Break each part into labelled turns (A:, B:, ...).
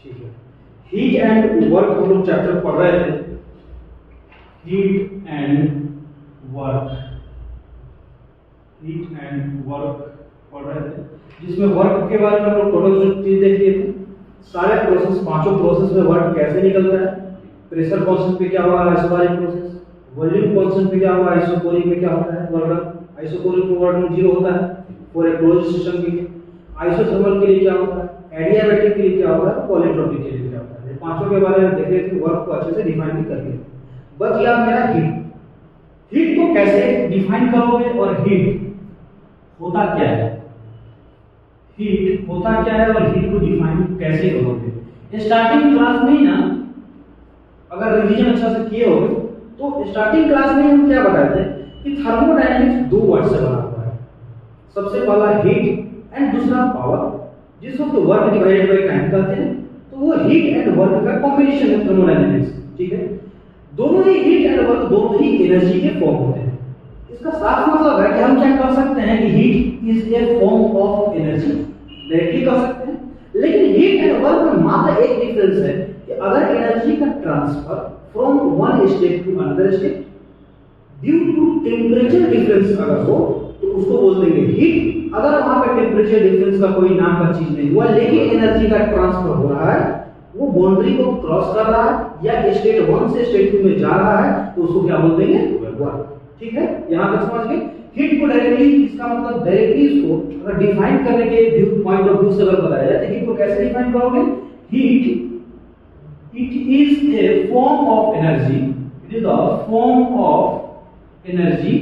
A: ठीक है, heat and work हम लोग चैप्टर पढ़ रहे थे, heat and work, heat and work पढ़ रहे थे, जिसमें वर्क के बारे में हम लोग टोटल जो चीज देख लिए थे, सारे प्रोसेस, पांचों प्रोसेस में वर्क कैसे निकलता है, प्रेशर कांस्टेंट पे क्या हुआ आइसोबारिक प्रोसेस, वॉल्यूम कांस्टेंट पे क्या हुआ आइसोकोरिक में क्या होता है वर्क, आइसोकोरिक में वर्क 0 होता है फॉर ए क्लोज्ड सिस्टम के लिए, आइसोथर्मल के लिए क्या होता है, एडियाबैटिक के लिए क्या होता है, पॉलीट्रोपिक के लिए क्या होता है। ये पांचों के बारे में देख रहे थे, वर्क को अच्छे से डिफाइन भी कर लिया। बस याद मेरा हीट, हीट को कैसे डिफाइन करोगे और हीट होता क्या है, हीट होता क्या है और हीट को डिफाइन कैसे करोगे। स्टार्टिंग क्लास में ही ना अगर रिवीजन अच्छा से किए होगे तो स्टार्टिंग क्लास में हम क्या बताए थे कि थर्मोडायनामिक्स 2 वर्ड से बना हुआ है। सबसे पहला हीट एंड दूसरा पावर, जिसको तो वर्क डिवाइडेड बाय टाइम कहते हैं, तो वो हीट एंड वर्क का कॉम्बिनेशन है थर्मोडायनामिक्स। ठीक है, दोनों ही हीट एंड वर्क दोनों ही एनर्जी के फॉर्म होते हैं। इसका साफ मतलब है कि हम क्या कर सकते हैं कि heat is a form of energy, directly कर सकते हैं। लेकिन हीट एंड वर्क में मात्र एक डिफरेंस है कि अगर एनर्जी का transfer from one state to another state due to temperature difference अगर हो तो उसको बोल देंगे हीट। अगर वहां पे टेम्परेचर डिफरेंस का कोई नाम का चीज नहीं हुआ लेकिन एनर्जी का ट्रांसफर हो रहा है, वो बाउंड्री को क्रॉस कर रहा है या स्टेट 1 से स्टेट 2 में जा रहा है, तो उसको क्या बोल देंगे वर्क। ठीक है, यहां तक समझ गए। हीट को डायरेक्टली, इसका मतलब डायरेक्टली इसको अगर डिफाइन करने के व्यू पॉइंट ऑफ व्यू से अगर बताया जाए तो हीट को कैसे डिफाइन करोगे, heat it is a form of energy, it is a form of energy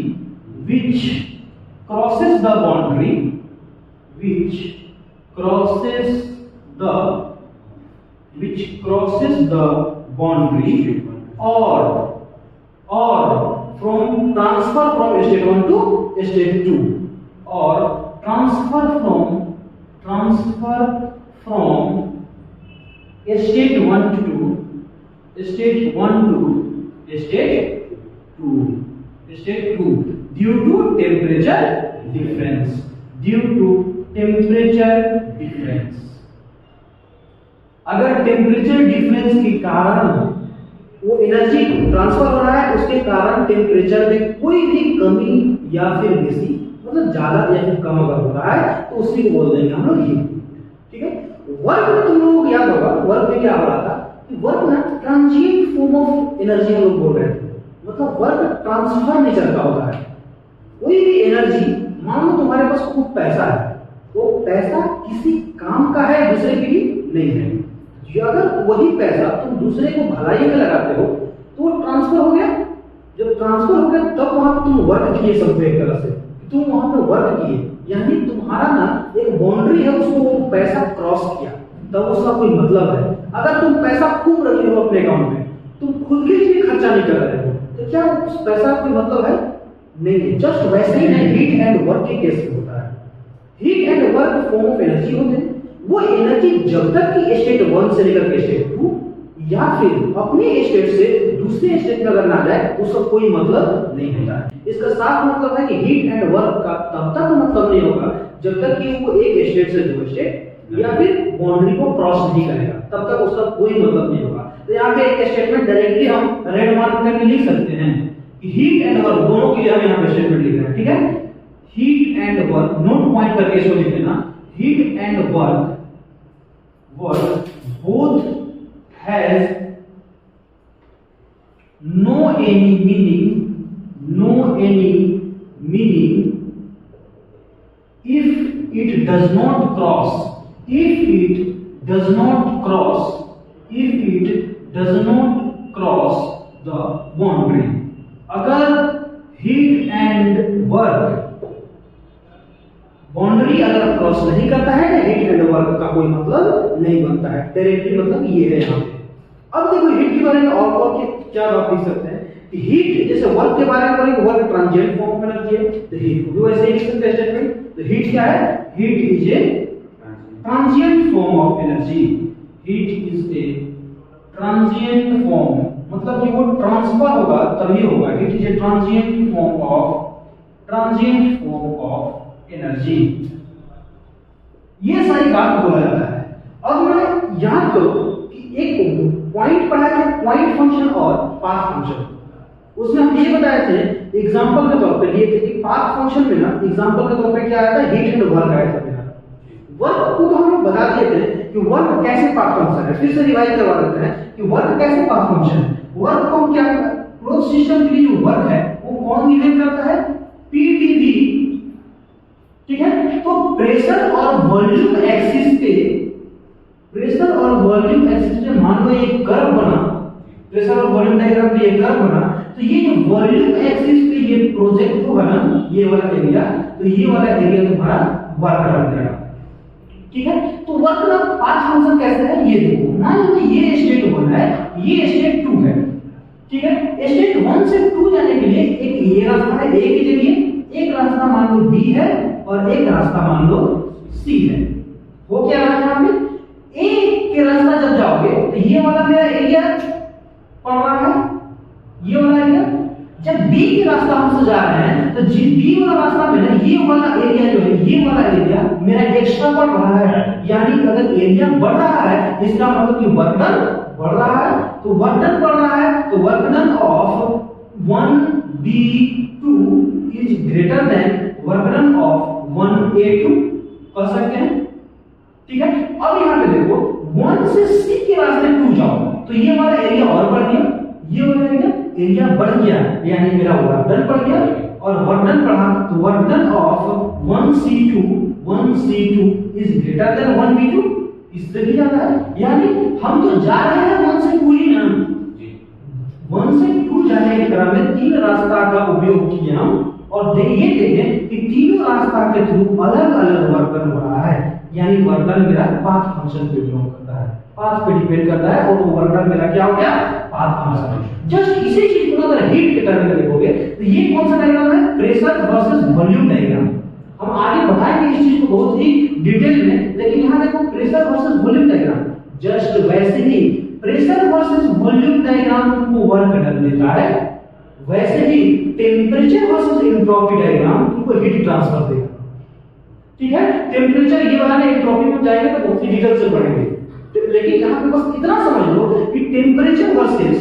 A: which crosses the boundary, which crosses the boundary or from transfer from state 1 to state 2 or transfer from state 1 to state 2 due to temperature difference, अगर temperature difference के कारण वो energy transfer हो रहा है, उसके कारण temperature में कोई भी कमी या फिर बेसी, मतलब ज्यादा या फिर कम अगर हो रहा है तो उसी को बोल देंगे हम लोग हीट। ठीक है, वर्क में तुम लोगों को याद होगा वर्क में क्या हो रहा था कि वर्क ना ट्रांजिएंट फॉर्म ऑफ एनर्जी हम लोग बोल रहे थे, मतलब वर्क ट्रांसफर नहीं चलता होता है। कोई भी एनर्जी, मान लो तुम्हारे पास खूब पैसा है, तो पैसा किसी काम का है, दूसरे के लिए नहीं है। अगर वही पैसा तुम दूसरे को भलाई में लगाते हो तो वो ट्रांसफर हो गया। जब ट्रांसफर हो गया तब वहां तुम वर्क किए, समझो एक तरह से तुम वहां पे वर्क किए, यानी तुम्हारा ना एक बाउंड्री है, उसको वो पैसा क्रॉस किया, तब उसका कोई मतलब है। अगर तुम पैसा खूब रखे हो अपने अकाउंट में, तुम खुद के लिए खर्चा नहीं कर रहे हो, तो क्या उस पैसा का कोई मतलब है? नहीं है। जस्ट वैसे ही हीट एंड वर्क के केस में होता है। Heat and work form of energy होते हैं। वो एनर्जी जब तक कि स्टेट 1 से लेकर के स्टेट 2 या फिर अपने स्टेट से दूसरे स्टेट में अगर ना जाए उसका कोई मतलब नहीं होता है। इसका साफ मतलब है कि हीट एंड वर्क का तब तक मतलब नहीं होगा जब तक कि वो एक स्टेट से दूसरे स्टेट या फिर बाउंड्री को क्रॉस नहीं करेगा, तब तक उसका कोई मतलब नहीं होगा। तो यहाँ पे एक स्टेटमेंट डायरेक्टली हम रेड मार्क करके लिख सकते हैं कि हीट एंड वर्क दोनों के लिए हम यहाँ पे स्टेटमेंट लिख रहे हैं। ठीक है, heat and work note point करके इसको लिख देना, heat and work both has no any meaning if it does not cross the boundary। अगर हीट एंड वर्क बाउंड्री अगर क्रॉस नहीं करता है तो हीट एंड वर्क का कोई मतलब नहीं बनता है। डायरेक्टली मतलब ये है यहाँ पे। अब देखो हीट के बारे में और क्या बात लिख सकते हैं कि हीट जैसे वर्क के बारे में बोलेंगे, वर्क ट्रांजिएंट फॉर्म में एनर्जी है, तो हीट को भी वैसे ही लिख सकते हैं स्टेटमेंट। तो हीट क्या है? Heat is a transient form of energy. Heat is a transient form, मतलब कि वो ट्रांसफर होगा तभी होगा। Heat is a transient form of energy. ये सारी बात बोला जाता है। अब मैं याद करो कि एक पॉइंट पढ़ा था, पॉइंट फंक्शन और पाथ फंक्शन। उसमें हम ये बताए थे एग्जांपल के तौर पे लिए थे कि पाथ फंक्शन में ना एग्जांपल के तौर पे क्या आया था, हीट एंड वर्क आया था। वर्क को तो हम लोग बता दिए थे कि वर्क कैसे पाथ फंक्शन है। फिर से रिवाइज करवा देते हैं कि वर्क कैसे पाथ फंक्शन है। वर्क को क्या क्लोज सिस्टम के लिए जो वर्क है वो कौन डिफाइन करता है, पीडीवी। ठीक है, तो प्रेशर और वॉल्यूम एक्सिस पे, प्रेशर और वॉल्यूम एक्सिस पे मान लो एक कर्व बना, प्रेशर और वॉल्यूम डायग्राम पे एक कर्व बना, तो ये जो वॉल्यूम एक्सिस पे ये प्रोजेक्ट होगा ना, ये वाला एरिया, तो ये वाला एरिया तुम्हारा वर्क बन जाएगा। ठीक है, तो वर्क का पाथ फंक्शन कैसे है ये देखो। मान लो ये स्टेट 1 है, ये स्टेट 2 है। ठीक है, स्टेट 1 से 2 जाने के लिए एक ये रास्ता है, ए के जरिए एक रास्ता मान लो बी है और एक रास्ता मान लो सी है। हो क्या रहा है यहां पे, ए के रास्ता जब जाओगे तो ये वाला मेरा एरिया पड़ रहा है, ये वाला एरिया। जब बी के रास्ता हमसे जा रहे हैं तो जी बी वाला रास्ता में ना ये वाला एरिया जो है, ये वाला एरिया मेरा एक्स्ट्रा बढ़ रहा है। यानी अगर एरिया बढ़ रहा है इसका मतलब कि वर्क डन बढ़ रहा है। तो वर्क डन बढ़ रहा है तो work done of 1b2 is greater then work done of 1a2 कर सकते हैं। ठीक है, अब यहां पे देखो 1 से c के रास्ते 2 जाओ तो ये वाला एरिया और बढ़ गया, ये वाला एरिया बढ़ गया, यानी मेरा वर्क डन बढ़ गया। और वर्क डन बढ़ा तो work done of 1c2 is greater then 1b2, इससे भी ज्यादा है। यानी हम तो जा रहे हैं 1 से 2 ही ना, 1 से 2 जाने के क्रम में 3 रास्ता का उपयोग किया हम, और ये देखें कि तीनों रास्ता के थ्रू अलग अलग वर्क डन हो रहा है। यानी वर्क डन मेरा पाथ फंक्शन पे बिलोंग करता है, पाथ पे डिपेंड करता है, और वो वर्क डन मेरा क्या हो गया, पाथ फंक्शन। जस्ट इसी चीज को अगर हीट के टर्म में देखोगे तो ये कौन सा डायग्राम है, प्रेशर वर्सेस वॉल्यूम डायग्राम। हम आगे बताएंगे इस चीज को बहुत ही डिटेल में, लेकिन यहां देखो pressure versus volume diagram. Just वैसे ही प्रेशर वर्सेस वॉल्यूम डायग्राम तुमको वर्क डन देता है, वैसे ही टेम्परेचर वर्सेस एंट्रोपी डायग्राम तुमको हीट ट्रांसफर देगा। ठीक है, टेम्परेचर ये वाला, एंट्रोपी में जाएंगे तो बहुत ही डिटेल से पढ़ेंगे, लेकिन यहां पे बस इतना समझ लो कि टेम्परेचर वर्सेस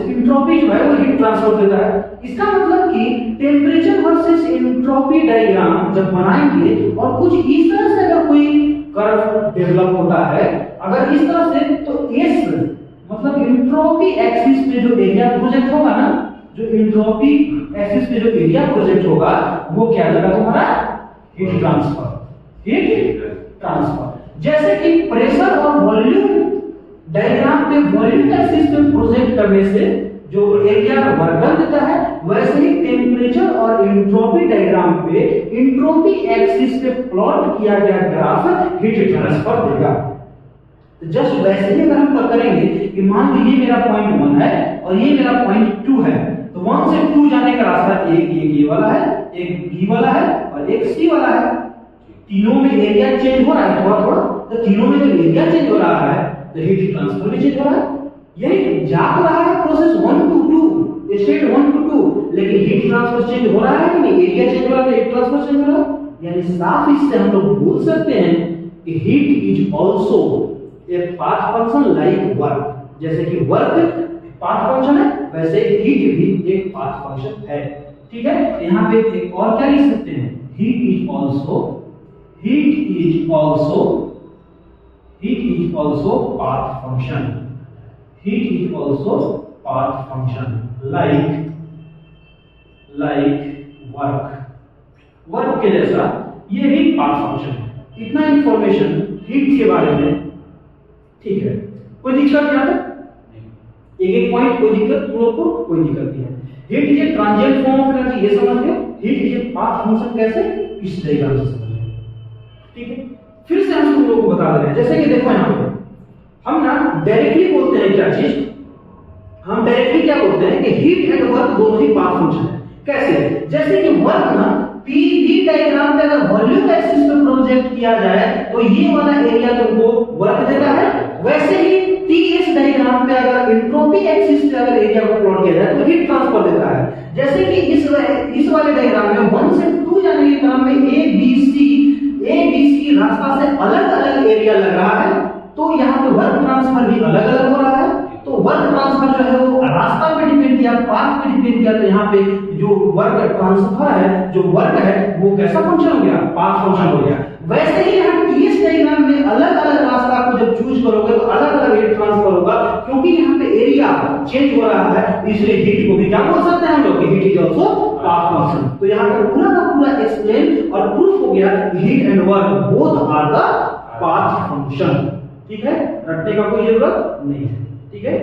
A: एंट्रोपी जो है वो हीट ट्रांसफर देता है। इसका मतलब कि टेम्परेचर वर्सेस एंट्रोपी डायग्राम जब बनाएंगे और कुछ इस तरह से अगर कोई कर्व डेवलप होता है, अगर इस तरह से, तो एस मतलब एंट्रोपी एक्सिस पे जो एरिया प्रोजेक्ट होगा ना, जो एंट्रोपी एक्सिस पे जो एरिया प्रोजेक्ट होगा वो क्या होगा तुम्हारा, हीट ट्रांसफर। जैसे कि प्रेशर और वॉल्यूम डायग्राम पे वॉल्यूम एक्सिस पे प्रोजेक्ट करने से जो एरिया वर्क डन देता है, वैसे ही टेम्परेचर और एंट्रोपी डायग्राम पे एंट्रोपी एक्सिस पे प्लॉट किया गया ग्राफ हीट ट्रांसफर देगा। जस्ट वैसे ही अगर हम करेंगे कि मान लीजिए मेरा पॉइंट 1 है और ये मेरा पॉइंट 2 है, तो 1 से 2 जाने का रास्ता एक ये वाला है, एक बी वाला है और एक सी वाला है। तीनों में एरिया चेंज हो रहा है थोड़ा थोड़ा, तो तीनों में जब एरिया चेंज हो रहा है तो हीट ट्रांसफर भी चेंज हो रहा है। यानी जा तो रहा है प्रोसेस 1 to 2, स्टेट 1 to 2, लेकिन हीट ट्रांसफर चेंज हो रहा है कि नहीं, एरिया चेंज हो रहा है, हीट ट्रांसफर चेंज हो रहा है। यानी साफ इससे हम लोग बोल सकते हैं कि heat is also a path function like work. जैसे कि वर्क पाथ फंक्शन है, वैसे हीट भी एक पाथ फंक्शन है। ठीक है, यहाँ पे एक और क्या लिख सकते हैं, heat is also path function, heat is also path function like work के जैसा ये भी पाथ फंक्शन है। इतना इंफॉर्मेशन हीट के बारे में। ठीक है, कोई दिक्कत क्या है, एक पॉइंट कोई दिक्कत, तुम लोग को कोई दिक्कत नहीं है। Heat is a transient form of energy, ये समझ गए। Heat is a path function कैसे, इस डायग्राम से समझ गए। ठीक है, फिर से हम तुम लोगों को बता दे रहे हैं, जैसे कि देखो यहाँ पे हम ना डायरेक्टली बोलते हैं क्या चीज, हम डायरेक्टली क्या बोलते हैं कि हीट एंड वर्क दोनों ही पाथ फंक्शन है। कैसे, जैसे कि वर्क ना पीवी डायग्राम पे अगर वॉल्यूम एक्सिस पे प्रोजेक्ट किया जाए तो ये वाला एरिया तुमको वर्क देता है, वैसे ही टीएस डायग्राम पे अगर एंट्रोपी एक्सिस पे अगर एरिया को प्लॉट किया जाए तो हीट ट्रांसफर देता है। जैसे कि इस वाले डायग्राम में 1 से 2 जाने के क्रम में A B C A B C रास्ता से अलग अलग एरिया लग रहा है तो यहाँ पे वर्क ट्रांसफर भी अलग अलग हो रहा है। तो वर्क ट्रांसफर जो है वो रास्ता पे डिपेंड किया, पाथ पे डिपेंड किया, तो यहाँ पे जो वर्क ट्रांसफर है, जो वर्क है वो कैसा फंक्शन हो गया, पाथ फंक्शन हो गया। वैसे ही यहाँ टीएस डायग्राम में अलग अलग रास्ता को जब चूज करोगे तो अलग अलग हीट ट्रांसफर होगा, क्योंकि यहाँ पे एरिया चेंज हो रहा है, इसलिए हीट को भी क्या बोल सकते हैं हम लोग, heat is also path function. तो यहाँ पे पूरा का पूरा एक्सप्लेन और प्रूफ हो गया heat and work both are the path function. ठीक है, रटने का कोई जरूरत नहीं है। ठीक है,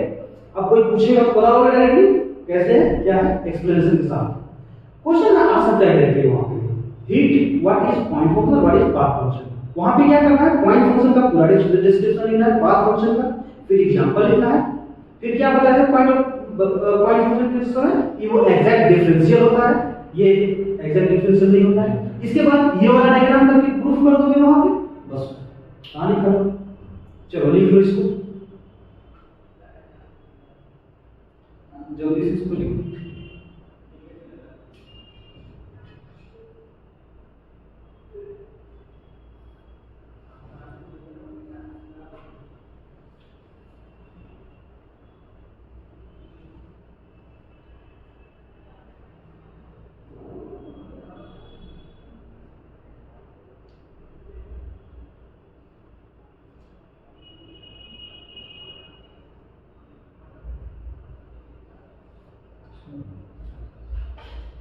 A: अब कोई पूछेगा तो पता होगा डायरेक्टली कैसे है, क्या है, एक्सप्लेनेशन के साथ क्वेश्चन आ सकता है डायरेक्टली। वहां पे heat what is point function, what is path function, वहां पे क्या करना है, पॉइंट फंक्शन का पूरा डिस्क्रिप्शन लिखना है, पाथ फंक्शन का फिर एग्जांपल लिखना है, फिर क्या बताया है पॉइंट फंक्शन किसका है कि वो एग्जैक्ट डिफरेंशियल होता है, ये एग्जैक्ट डिफरेंशियल नहीं होता है। इसके बाद ये वाला डायग्राम करके प्रूफ कर दोगे वहां पे, बस कहानी खत्म। चलो लिख लो इसको, जल्दी से इसको लिखो।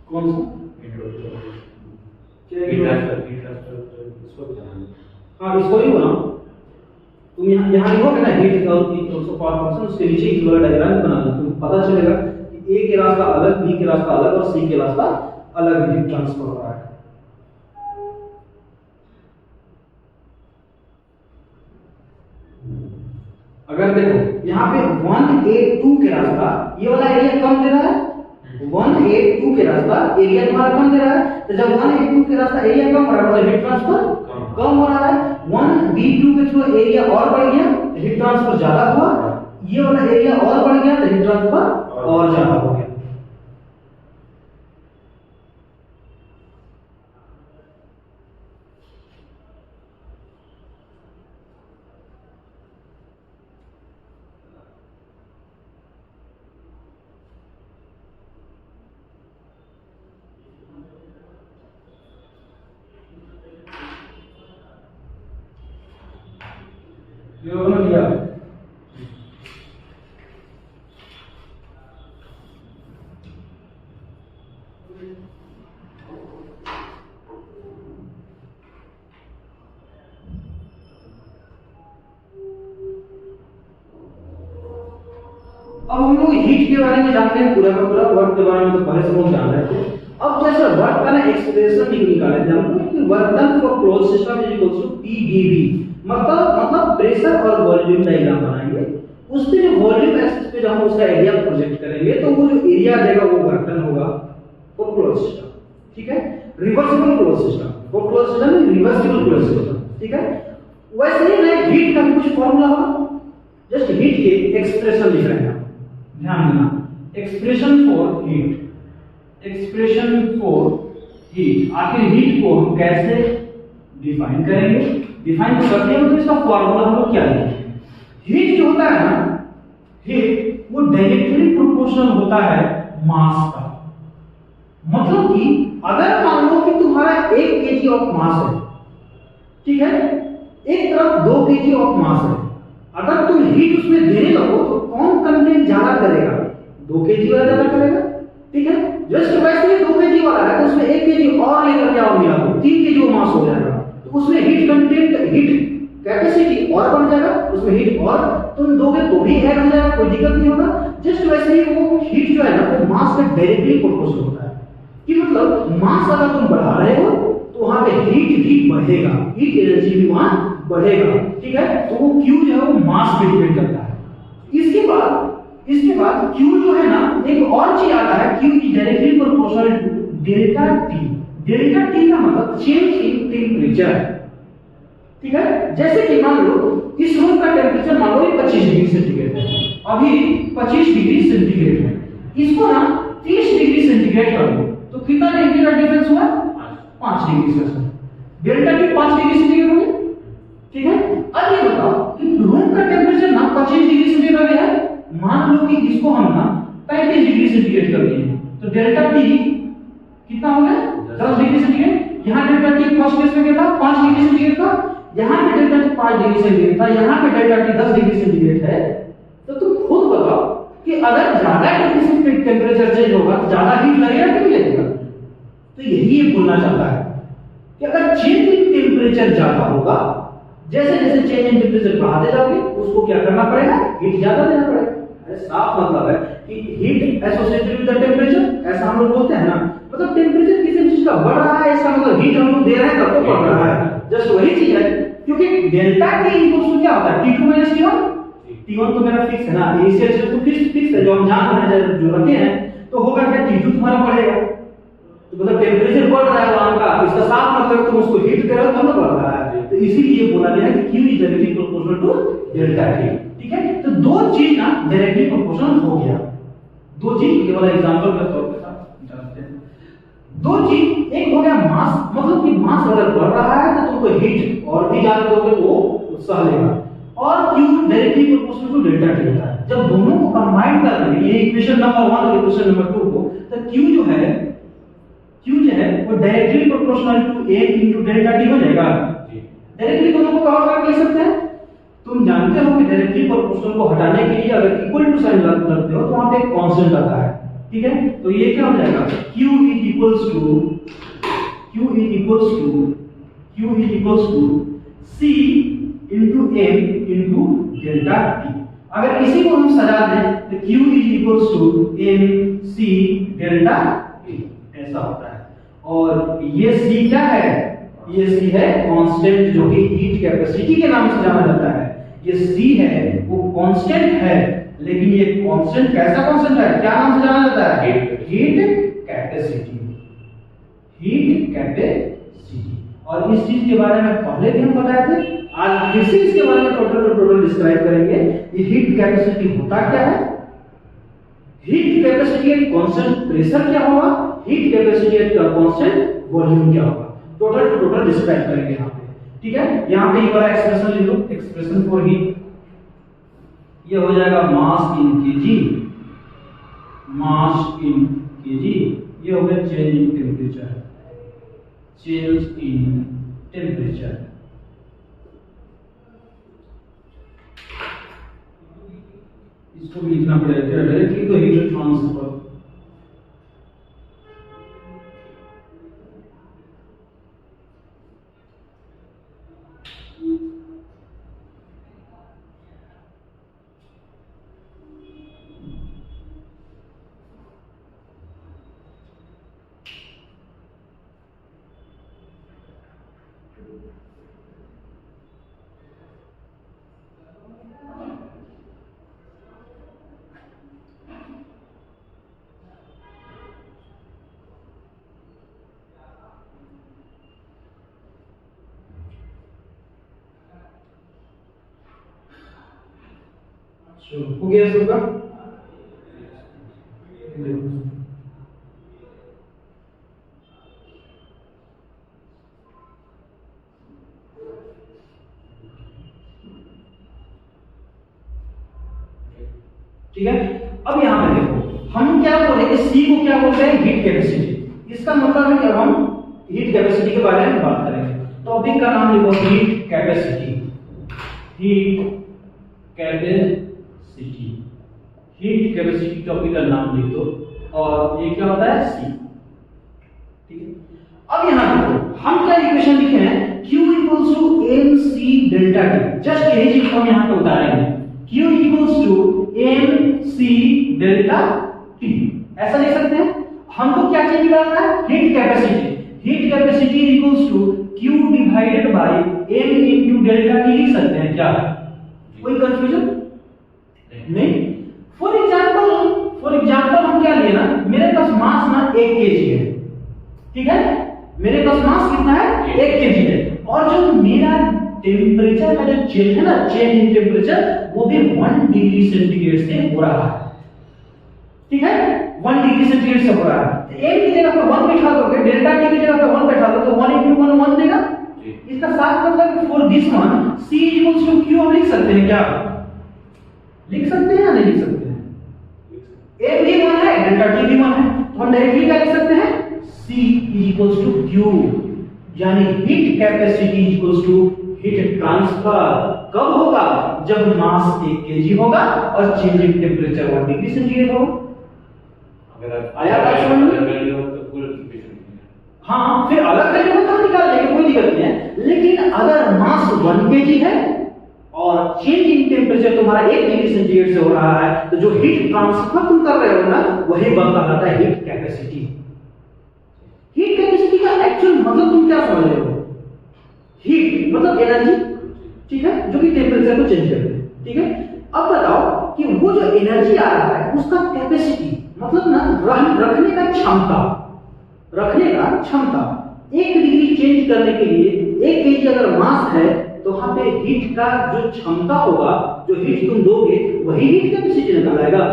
A: कौन सा हाँ इसको ही बनाओ तुम, यहाँ लिखोगे ना heat is also path function, उसके नीचे एक वाला डायग्राम बना लो, तुम्हें पता चलेगा कि ए के रास्ता अलग, बी के रास्ता अलग और सी के रास्ता अलग हीट ट्रांसफर हो रहा है। अगर देखो यहाँ पे 1A2 के रास्ता, ये वाला एरिया कम दे रहा है, 1A2 के रास्ता एरिया तुम्हारा कम दे रहा है, तो जब 1A2 के रास्ता एरिया कम हो रहा है मतलब हीट ट्रांसफर कम हो रहा है। 1B2 के थ्रू एरिया और बढ़ गया, हीट ट्रांसफर ज्यादा हुआ, ये वाला एरिया और बढ़ गया तो हीट ट्रांसफर और ज्यादा हो गया। लिया अब हम लोग हीट के बारे में जानते हैं पूरा का पूरा, वर्क के बारे में तो पहले से हम जान रहे थे। अब जैसे वर्क का ना एक्सप्रेशन निकाले थे हम लोग कि work done for closed system is equal to PdV, मतलब प्रेशर और वॉल्यूम डायग्राम बनाएंगे, उस पे जो वॉल्यूम एक्सिस पे जब हम उसका एरिया प्रोजेक्ट करेंगे तो वो जो एरिया देगा वो वर्क डन होगा फॉर क्लोज्ड सिस्टम। ठीक है, reversible closed system, for closed system reversible closed system. ठीक है, वैसे ही ना हीट का कुछ फार्मूला होगा, जस्ट हीट के एक्सप्रेशन लिख रहे हैं, ध्यान देना, expression for heat, expression for heat. आखिर हीट को हम कैसे डिफाइन करेंगे, डिफाइन तो करते हैं तो इसका फार्मूला हम लोग क्या लिखेंगे। हीट जो होता है ना, हीट वो डायरेक्टली प्रोपोर्शनल होता है मास का। मतलब कि अगर मान लो कि तुम्हारा 1 kg ऑफ मास है, ठीक है, एक तरफ 2 kg ऑफ मास है, अगर तुम हीट उसमें देने लगो तो कौन कंटेंट ज्यादा करेगा, 2 kg वाला ज्यादा करेगा। ठीक है, जस्ट वैसे ही 2 kg वाला है तो उसमें 1 kg और लेकर के आओ मिला तो 3 kg वो मास हो जाएगा, तो उसमें हीट कंटेंट, हीट कैपेसिटी और बढ़ जाएगा, उसमें हीट और तुम दोगे तो भी ऐड हो जाएगा, कोई दिक्कत नहीं होगा। जस्ट वैसे ही वो हीट जो है ना वो मास का डायरेक्टली प्रोपोर्शनल होता है, कि मतलब मास अगर तुम बढ़ा रहे हो तो वहां पे हीट भी बढ़ेगा, हीट एनर्जी भी वहां बढ़ेगा। ठीक है, तो वो Q जो है वो मास पे डिपेंड करता है। इसके बाद Q जो है ना, एक और चीज आता है, Q is directly proportional to delta T। Delta T का मतलब चेंज इन टेंपरेचर। ठीक है, जैसे कि मान लो इस रूम का टेंपरेचर मान लो 25 डिग्री सेंटीग्रेड है, अभी 25 डिग्री सेंटीग्रेड है, इसको ना 30 डिग्री सेंटीग्रेड कर दो तो कितना डिग्री का डिफरेंस हुआ, 5 degree Celsius. Delta T 5 degree centigrade हो गया, ठीक है। अब ये बताओ कि रूम का टेम्परेचर ना 25 डिग्री सेंटीग्रेड आ गया है, मान लो कि इसको हम ना 35 डिग्री सेंटीग्रेड कर दिए, तो डेल्टा टी कितना हो गया 10 डिग्री सेंटीग्रेड। यहाँ डेल्टा टी फर्स्ट केस में क्या था 5 डिग्री सेंटीग्रेड था, यहाँ पे डेल्टा टी 5 डिग्री सेंटीग्रेड था, यहाँ पे डेल्टा टी 10 डिग्री सेंटीग्रेड है। तो तुम खुद बताओ कि अगर ज्यादा डिग्री टेम्परेचर चेंज होगा तो ज्यादा हीट लगेगा कि नहीं लगेगा। तो यही ये बोलना चाहता है कि अगर चेंज इन टेम्परेचर ज्यादा होगा, जैसे जैसे चेंज इन टेम्परेचर बढ़ाते जाओगे उसको क्या करना पड़ेगा, हीट ज्यादा देना पड़ेगा। अरे साफ मतलब है कि heat associated with the temperature, ऐसा हम लोग बोलते हैं ना, मतलब टेम्परेचर किसी चीज का बढ़ रहा है इसका मतलब हीट हम लोग दे रहे हैं तब तो बढ़ रहा है, जस्ट वही चीज है। क्योंकि डेल्टा टी इक्वल्स टू क्या होता है T2 - T1, T1 तो मेरा फिक्स है ना, इनिशियल से तो फिक्स है जो हम जान रहे हैं जो रखे हैं, तो होगा क्या T2 तुम्हारा बढ़ेगा, तो मतलब टेम्परेचर बढ़ रहा है वहां का, इसका साफ मतलब तुम उसको हीट दे रहे हो तब ना बढ़ रहा है। तो इसीलिए बोला गया है कि Q is directly proportional to delta T, ठीक है। तो दो चीज ना डायरेक्टली प्रोपोर्शनल हो गया, दो चीज केवल एग्जांपल के तौर पे जानते हैं। दो चीज, एक हो गया मास, मतलब कि मास अगर बढ़ रहा है तो तुमको हीट और भी ज्यादा दोगे तो वो सह लेगा, और Q directly proportional to delta T होता है। जब दोनों को कंबाइन कर देंगे, ये इक्वेशन नंबर 1 और इक्वेशन नंबर 2 को, तो Q जो है वो directly proportional to m into delta T हो जाएगा। डायरेक्टली दोनों को कवर करके लिख सकते हैं। तुम जानते हो कि डायरेक्टली प्रोपोर्शनल को हटाने के लिए अगर इक्वल टू साइन लगते हो तो वहां पे एक कांस्टेंट आता है, ठीक है। तो ये क्या हो जाएगा, Q is equals to C into m into delta T। अगर इसी को हम सजा दें तो Q is equals to m C delta T, ऐसा होता है। और ये C क्या है, ये C है कांस्टेंट जो कि हीट कैपेसिटी के नाम से जाना जाता है। ये C है वो कांस्टेंट है, लेकिन ये कांस्टेंट कैसा कांस्टेंट है, क्या नाम से जाना जाता है, हीट कैपेसिटी। और इस चीज के बारे में पहले भी हम बताए थे, आज फिर से इसके बारे में टोटल डिस्क्राइब करेंगे। ये हीट कैपेसिटी होता क्या है, heat capacity at constant pressure क्या होगा, heat capacity at constant volume क्या होगा, टोटल डिस्क्राइब करेंगे यहाँ पे, ठीक है। यहाँ पे ये वाला एक्सप्रेशन लिख लो, एक्सप्रेशन फॉर हीट, ये हो जाएगा मास इन केजी, ये हो गया चेंज इन टेम्परेचर, इसको भी लिखना पड़ेगा डायरेक्टली, तो हीट ट्रांसफर, हो गया सबका। ठीक है, अब यहां पे देखो हम क्या बोलेंगे, सी को क्या बोलते हैं, हीट कैपेसिटी। इसका मतलब है कि हम हीट कैपेसिटी के बारे में बात करेंगे। टॉपिक का नाम लिखो heat capacity, heat capacity topic का नाम लिख दो, और ये क्या होता है, सी, ठीक है। अब यहां देखो हम क्या इक्वेशन लिखे हैं, Q equals to mc delta T, just यही चीज हम यहां पे उतारेंगे, Q equals to mc delta T, ऐसा लिख सकते हैं। हमको क्या चीज निकालना है, heat capacity equals to Q divided by m into delta T लिख सकते हैं क्या, कोई कंफ्यूजन नहीं। फॉर एग्जांपल हम क्या लिए ना, मेरे पास मास ना 1 kg है, ठीक है, मेरे पास मास कितना है 1 kg है, और जो मेरा टेम्परेचर का जो चेंज है ना, चेंज इन टेम्परेचर, वो भी 1 डिग्री सेंटीग्रेड से हो रहा है, ठीक है, 1 डिग्री सेंटीग्रेड से हो रहा है। तो m की जगह पे 1 बैठा दोगे, डेल्टा T की जगह पे 1 बैठा दो, तो 1 into 1 1 देगा, इसका साफ मतलब for this one C equals to Q हम लिख सकते हैं क्या? लिख सकते हैं या नहीं लिख सकते हैं? A भी 1 है, डेल्टा T भी 1 है, तो हम डायरेक्टली क्या लिख सकते हैं? C इक्वल्स टू Q, यानी heat capacity equals to heat transfer कब होगा? जब मास 1 kg होगा और change in temperature 1 degree centigrade होगा। अगर आया बात समझ में? हाँ, फिर अलग वैल्यू होता है निकाल लेंगे, कोई दिक्कत नहीं है। लेकिन अगर मास 1 kg है और चेंज इन टेंपरेचर तुम्हारा 1 डिग्री सेंटीग्रेड से हो रहा है, तो जो हीट ट्रांसफर तुम कर रहे हो ना, वही कहलाता है हीट कैपेसिटी। हीट कैपेसिटी का एक्चुअल मतलब तुम क्या समझ रहे हो? हीट मतलब एनर्जी, ठीक है, जो कि टेंपरेचर को चेंज करती है, ठीक है। अब बताओ कि वो जो एनर्जी आ रहा है उसका कैपेसिटी मतलब ना रखने का क्षमता, रखने का क्षमता 1 डिग्री चेंज करने के लिए 1 kg अगर मास है तो वहां पे हीट का जो क्षमता होगा, जो हीट तुम दोगे वही हीट कैपेसिटी निकल आएगा।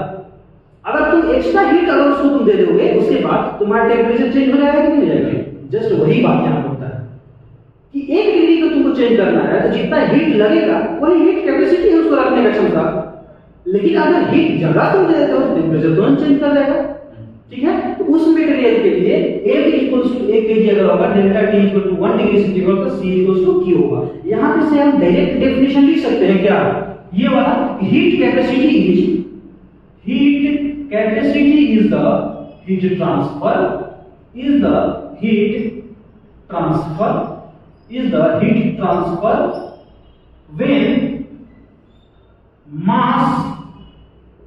A: अगर तुम एक्स्ट्रा हीट अगर उसको तुम दे दोगे, उसके बाद तुम्हारा टेंपरेचर चेंज हो जाएगा कि नहीं हो जाएगा? जस्ट वही बात यहां होता है कि 1 डिग्री को तुमको चेंज करना है तो जितना हीट लगेगा वही हीट कैपेसिटी है उसको रखने का क्षमता। लेकिन अगर हीट ज्यादा तुम दे देते हो तो टेंपरेचर तुरंत चेंज कर जाएगा, ठीक है। तो उस मटेरियल के लिए A इक्वल्स टू 1 kg अगर होगा, delta T equal to 1 degree centigrade तो C इक्वल्स टू Q होगा। यहां पे से हम डायरेक्ट डेफिनेशन लिख सकते हैं क्या? ये वाला heat capacity is the heat transfer when mass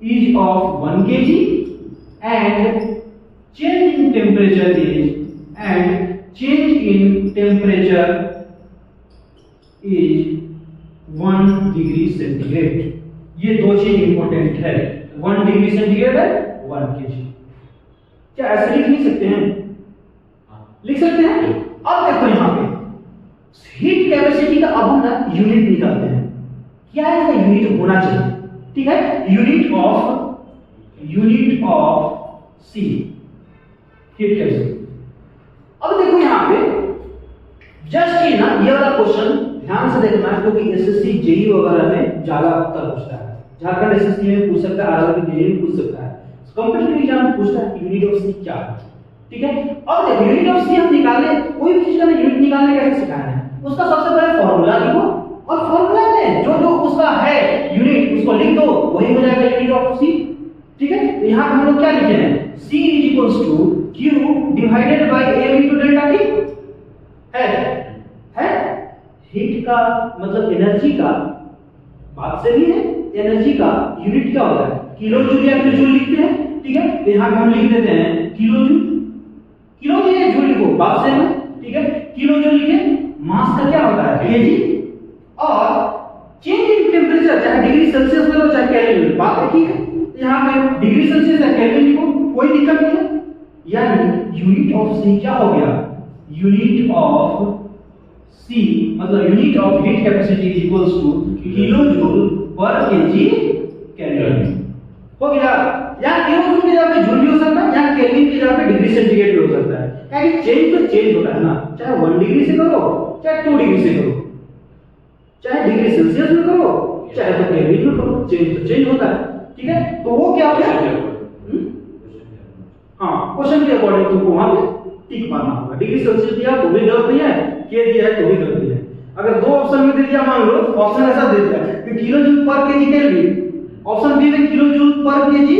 A: is of 1 kg and change in temperature is 1 degree centigrade. ये दो चीज इंपॉर्टेंट है, 1 डिग्री सेंटीग्रेड है, 1 kg। क्या ऐसे लिख नहीं सकते हैं? लिख सकते हैं। अब देखो यहां पे हीट कैपेसिटी का अब हम ना यूनिट निकालते हैं। क्या है इसका यूनिट होना चाहिए, ठीक है? Unit of C heat capacity. अब देखो यहां पे जस्ट ये ना ये वाला क्वेश्चन ध्यान से देखना, क्योंकि एसएससी जेई वगैरह में ज्यादा उत्तर पूछता है। झारखंड एसएससी में पूछ सकता है, आरआरबी जेई में पूछ सकता है, कॉम्पिटिटिव एग्जाम में पूछता है यूनिट ऑफ सी क्या है, ठीक है। अब देखो यूनिट ऑफ सी हम निकालने, कोई भी चीज का यूनिट निकालने कैसे सिखाना है, उसका सबसे पहले फार्मूला लिखो और फार्मूला में जो जो उसका है यूनिट उसको लिख दो, वही हो जाएगा यूनिट ऑफ सी, ठीक है। तो यहां हम लोग क्या लिखे हैं? C equals to Q divided by A into delta T है। हीट का मतलब एनर्जी का बात से भी है, एनर्जी का यूनिट क्या होता है? किलो जूल या फिर जूल लिखते हैं, ठीक है। तो यहां पे हम लिख देते हैं किलो जूल, किलो या जूल लिखो बात से है, ठीक है। किलो जूल लिखे, मास का क्या होता है? केजी, और चेंज इन टेम्परेचर चाहे डिग्री सेल्सियस में लो चाहे केल्विन में, बात ठीक है। यहां पे डिग्री सेल्सियस या केल्विन लिखो, कोई दिक्कत नहीं है। यानी यूनिट ऑफ सी क्या हो गया? यूनिट ऑफ सी मतलब unit of heat capacity equals two kilo joule per KG kelvin हो गया। या किलो जूल की जगह पे जूल भी हो सकता है, या केल्विन की जगह पे डिग्री सेंटीग्रेड भी हो सकता है। यानी चेंज तो चेंज होता है ना, चाहे 1 डिग्री से करो चाहे 2 डिग्री से करो, चाहे डिग्री सेल्सियस में करो चाहे तो केल्विन में करो, चेंज तो चेंज होता है, ठीक है। तो वो क्या हो गया? हाँ, क्वेश्चन के अकॉर्डिंग तुमको वहां पे टिक मारना होगा। डिग्री सेल्सियस दिया तो भी गलत नहीं है, के दिया है तो भी गलत नहीं है। अगर दो ऑप्शन में दे दिया, मान लो ऑप्शन ऐसा दे दिया कि kilo joule per KG kelvin, option B में kilo joule per KG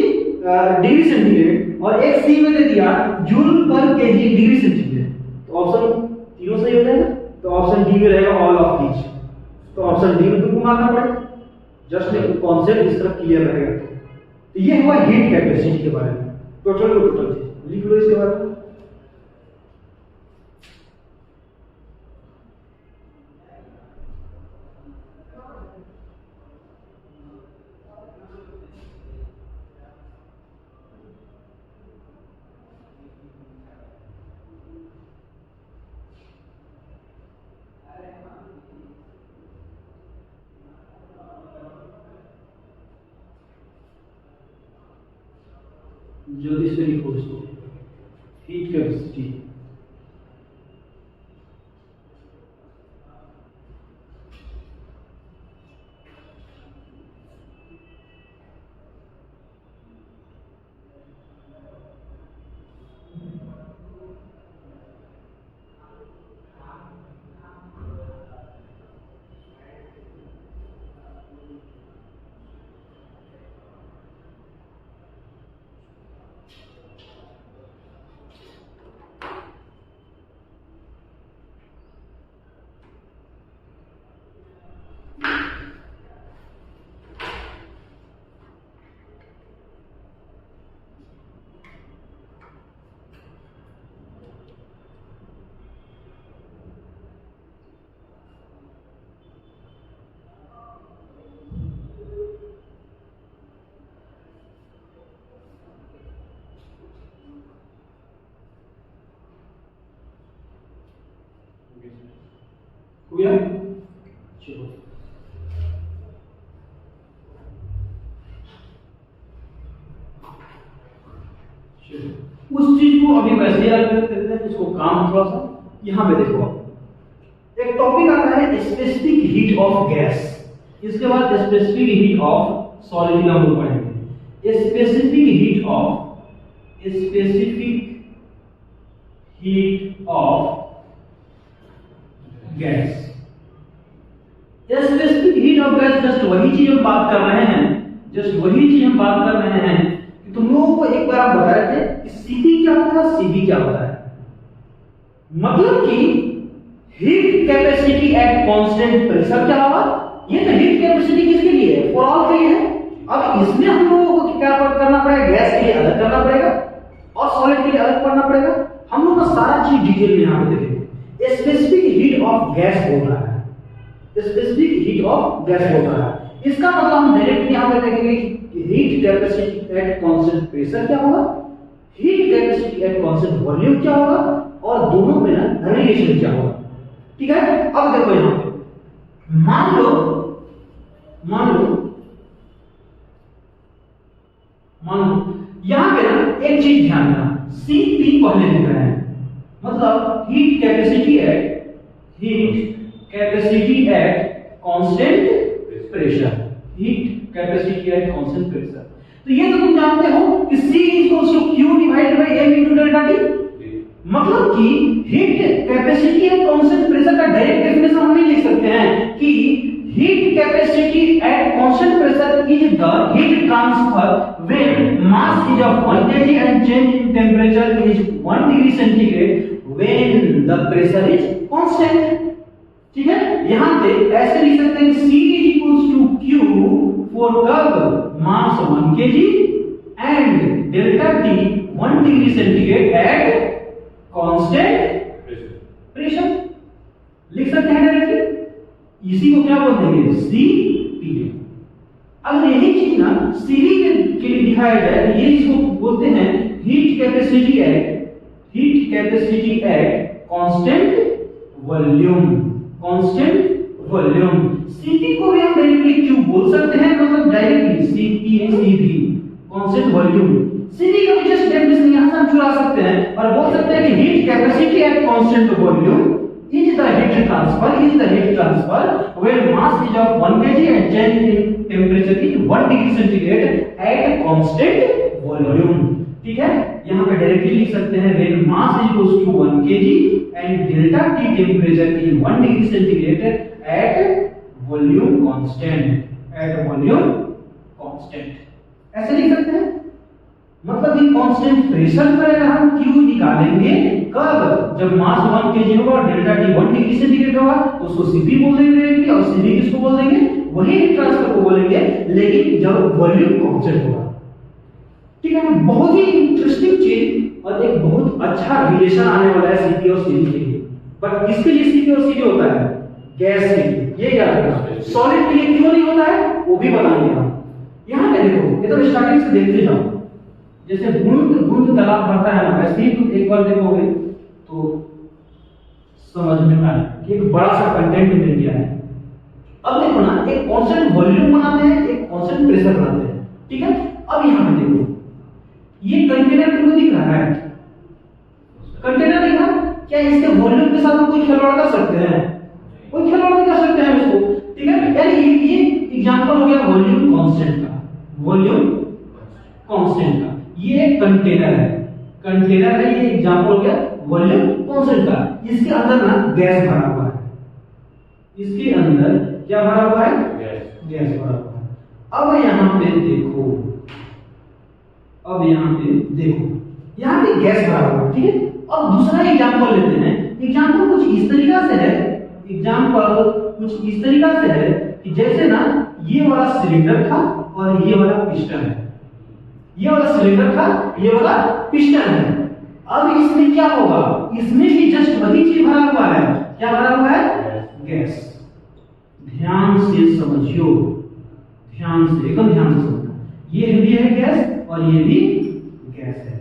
A: degree centigrade, और एक सी में दे दिया joule per KG degree centigrade, तो ऑप्शन तीनों सही हो जाएगा। तो ऑप्शन डी में रहेगा ऑल ऑफ दीज, तो ऑप्शन डी में तुमको मारना पड़ेगा। जस्ट एक कॉन्सेप्ट इस तरह क्लियर रहेगा। तो ये हुआ हीट कैपेसिटी के बारे में, टोटल चीज लिख लो इसके बारे में। जल्दी से लिखो इसको, हीट कैपेसिटी गया? चलो उस चीज को अभी वैसे ही रख देते हैं, इसको काम थोड़ा सा यहां पे देखो। एक टॉपिक आता है स्पेसिफिक हीट ऑफ गैस, इसके बाद स्पेसिफिक हीट ऑफ सॉलिड का हम लोग पढ़ेंगे। Specific heat of gas. Specific heat of gas just वही चीज हम बात कर रहे हैं, कि तुम लोगों को एक बार आप बताए थे कि Cp क्या होता है, Cv क्या होता है। मतलब कि heat capacity at constant pressure क्या होगा, ये तो हीट कैपेसिटी किसके लिए है, फॉर ऑल के लिए है। अब इसमें हम लोगों को क्या करना पड़ेगा, गैस के लिए अलग करना पड़ेगा और सॉलिड के लिए अलग करना पड़ेगा। हम लोग का सारा चीज डिटेल में यहां पे देखेंगे। स्पेसिफिक हीट ऑफ गैस बोल रहा है, स्पेसिफिक हीट ऑफ गैस बोल रहा है। इसका मतलब हम डायरेक्ट यहां पे देखेंगे कि heat capacity at constant pressure क्या होगा, heat capacity at constant volume क्या होगा, और दोनों में ना रिलेशन क्या होगा। ठीक है, अब देखो यहां पे मान लो यहां पे ना एक चीज ध्यान देना, Cp पहले लिख रहे हैं, मतलब heat capacity at constant pressure, heat capacity at constant pressure. तो ये तो तुम जानते हो कि C equals to Q divided by M into delta T। मतलब कि heat capacity at constant pressure का डायरेक्ट डेफिनेशन हम नहीं लिख सकते हैं कि heat capacity at constant pressure is the heat transfer when mass is of 1 kg and change in temperature is 1 degree centigrade when the pressure is constant. ठीक है, यहां पे ऐसे लिख सकते हैं C equals to Q for कब mass 1 kg and delta T 1 degree centigrade at constant pressure लिख सकते हैं डायरेक्टली। इसी को क्या बोल देंगे, Cp। अगर यही चीज ना Cv के लिए दिखाया जाए तो ये इसको बोलते हैं heat capacity at constant volume. Cp को भी हम डायरेक्टली Q बोल सकते हैं, मतलब directly Cv constant volume. Cv का भी जस्ट डेफिनेशन यहां से हम चुरा सकते हैं और बोल सकते हैं कि heat capacity at constant volume is the heat transfer when mass is of 1 kg and change in temperature is 1 degree centigrade at constant volume। ठीक है, यहाँ पे डायरेक्टली लिख सकते हैं when mass is equals to 1 kg and delta T temperature is 1 degree centigrade at volume constant। ऐसे लिख सकते हैं, मतलब कि कांस्टेंट प्रेशर पर हम Q निकालेंगे कब, जब मास 1 kg होगा और डेल्टा T 1 डिग्री सेंटीग्रेड होगा, तो उसको Cp बोल देंगे और Cv किसको बोल देंगे, वही हीट ट्रांसफर को बोलेंगे, लेकिन जब वॉल्यूम कांस्टेंट होगा। ठीक है, बहुत ही इंटरेस्टिंग चीज और एक बहुत अच्छा रिलेशन आने वाला है Cp और Cv के लिए। बट किसके लिए Cp और Cv होता है, गैस के लिए, ये याद रखना। सॉलिड के लिए क्यों नहीं होता है वो भी बताएंगे हम। यहां पे देखो, ये तो स्टार्टिंग से देखते जाओ, जैसे बूंद तालाब भरता है ना, वैसे ही तुम एक बार देखोगे तो समझ में आए कि एक बड़ा सा कंटेंट मिल गया है। अब देखो ना, एक कांस्टेंट वॉल्यूम बनाते हैं, एक कांस्टेंट प्रेशर बनाते हैं। ठीक है, अब यहां पे देखो, ये कंटेनर तुमको दिख रहा है, कंटेनर दिख रहा है क्या, इसके वॉल्यूम के साथ कोई खिलवाड़ कर सकते हैं, कोई खिलवाड़ नहीं कर सकते हैं इसको। ठीक है, यानी ये एग्जांपल हो गया वॉल्यूम कांस्टेंट का। ये एक कंटेनर है, ये एग्जांपल हो गया वॉल्यूम कांस्टेंट का। इसके अंदर ना गैस भरा हुआ है, इसके अंदर क्या भरा हुआ है, गैस भरा हुआ है। अब यहाँ पे देखो, यहाँ पे गैस भरा हुआ है। ठीक है, अब दूसरा एग्जांपल लेते हैं। एग्जांपल कुछ इस तरीका से है, कि जैसे ना ये वाला सिलेंडर था और ये वाला पिस्टन है, ये वाला सिलेंडर था, ये वाला पिस्टन है। अब इसमें क्या होगा, इसमें भी जस्ट वही चीज भरा हुआ है, क्या भरा हुआ है, गैस। ध्यान से समझियो, एकदम ध्यान से समझना, ये भी है गैस और ये भी गैस है।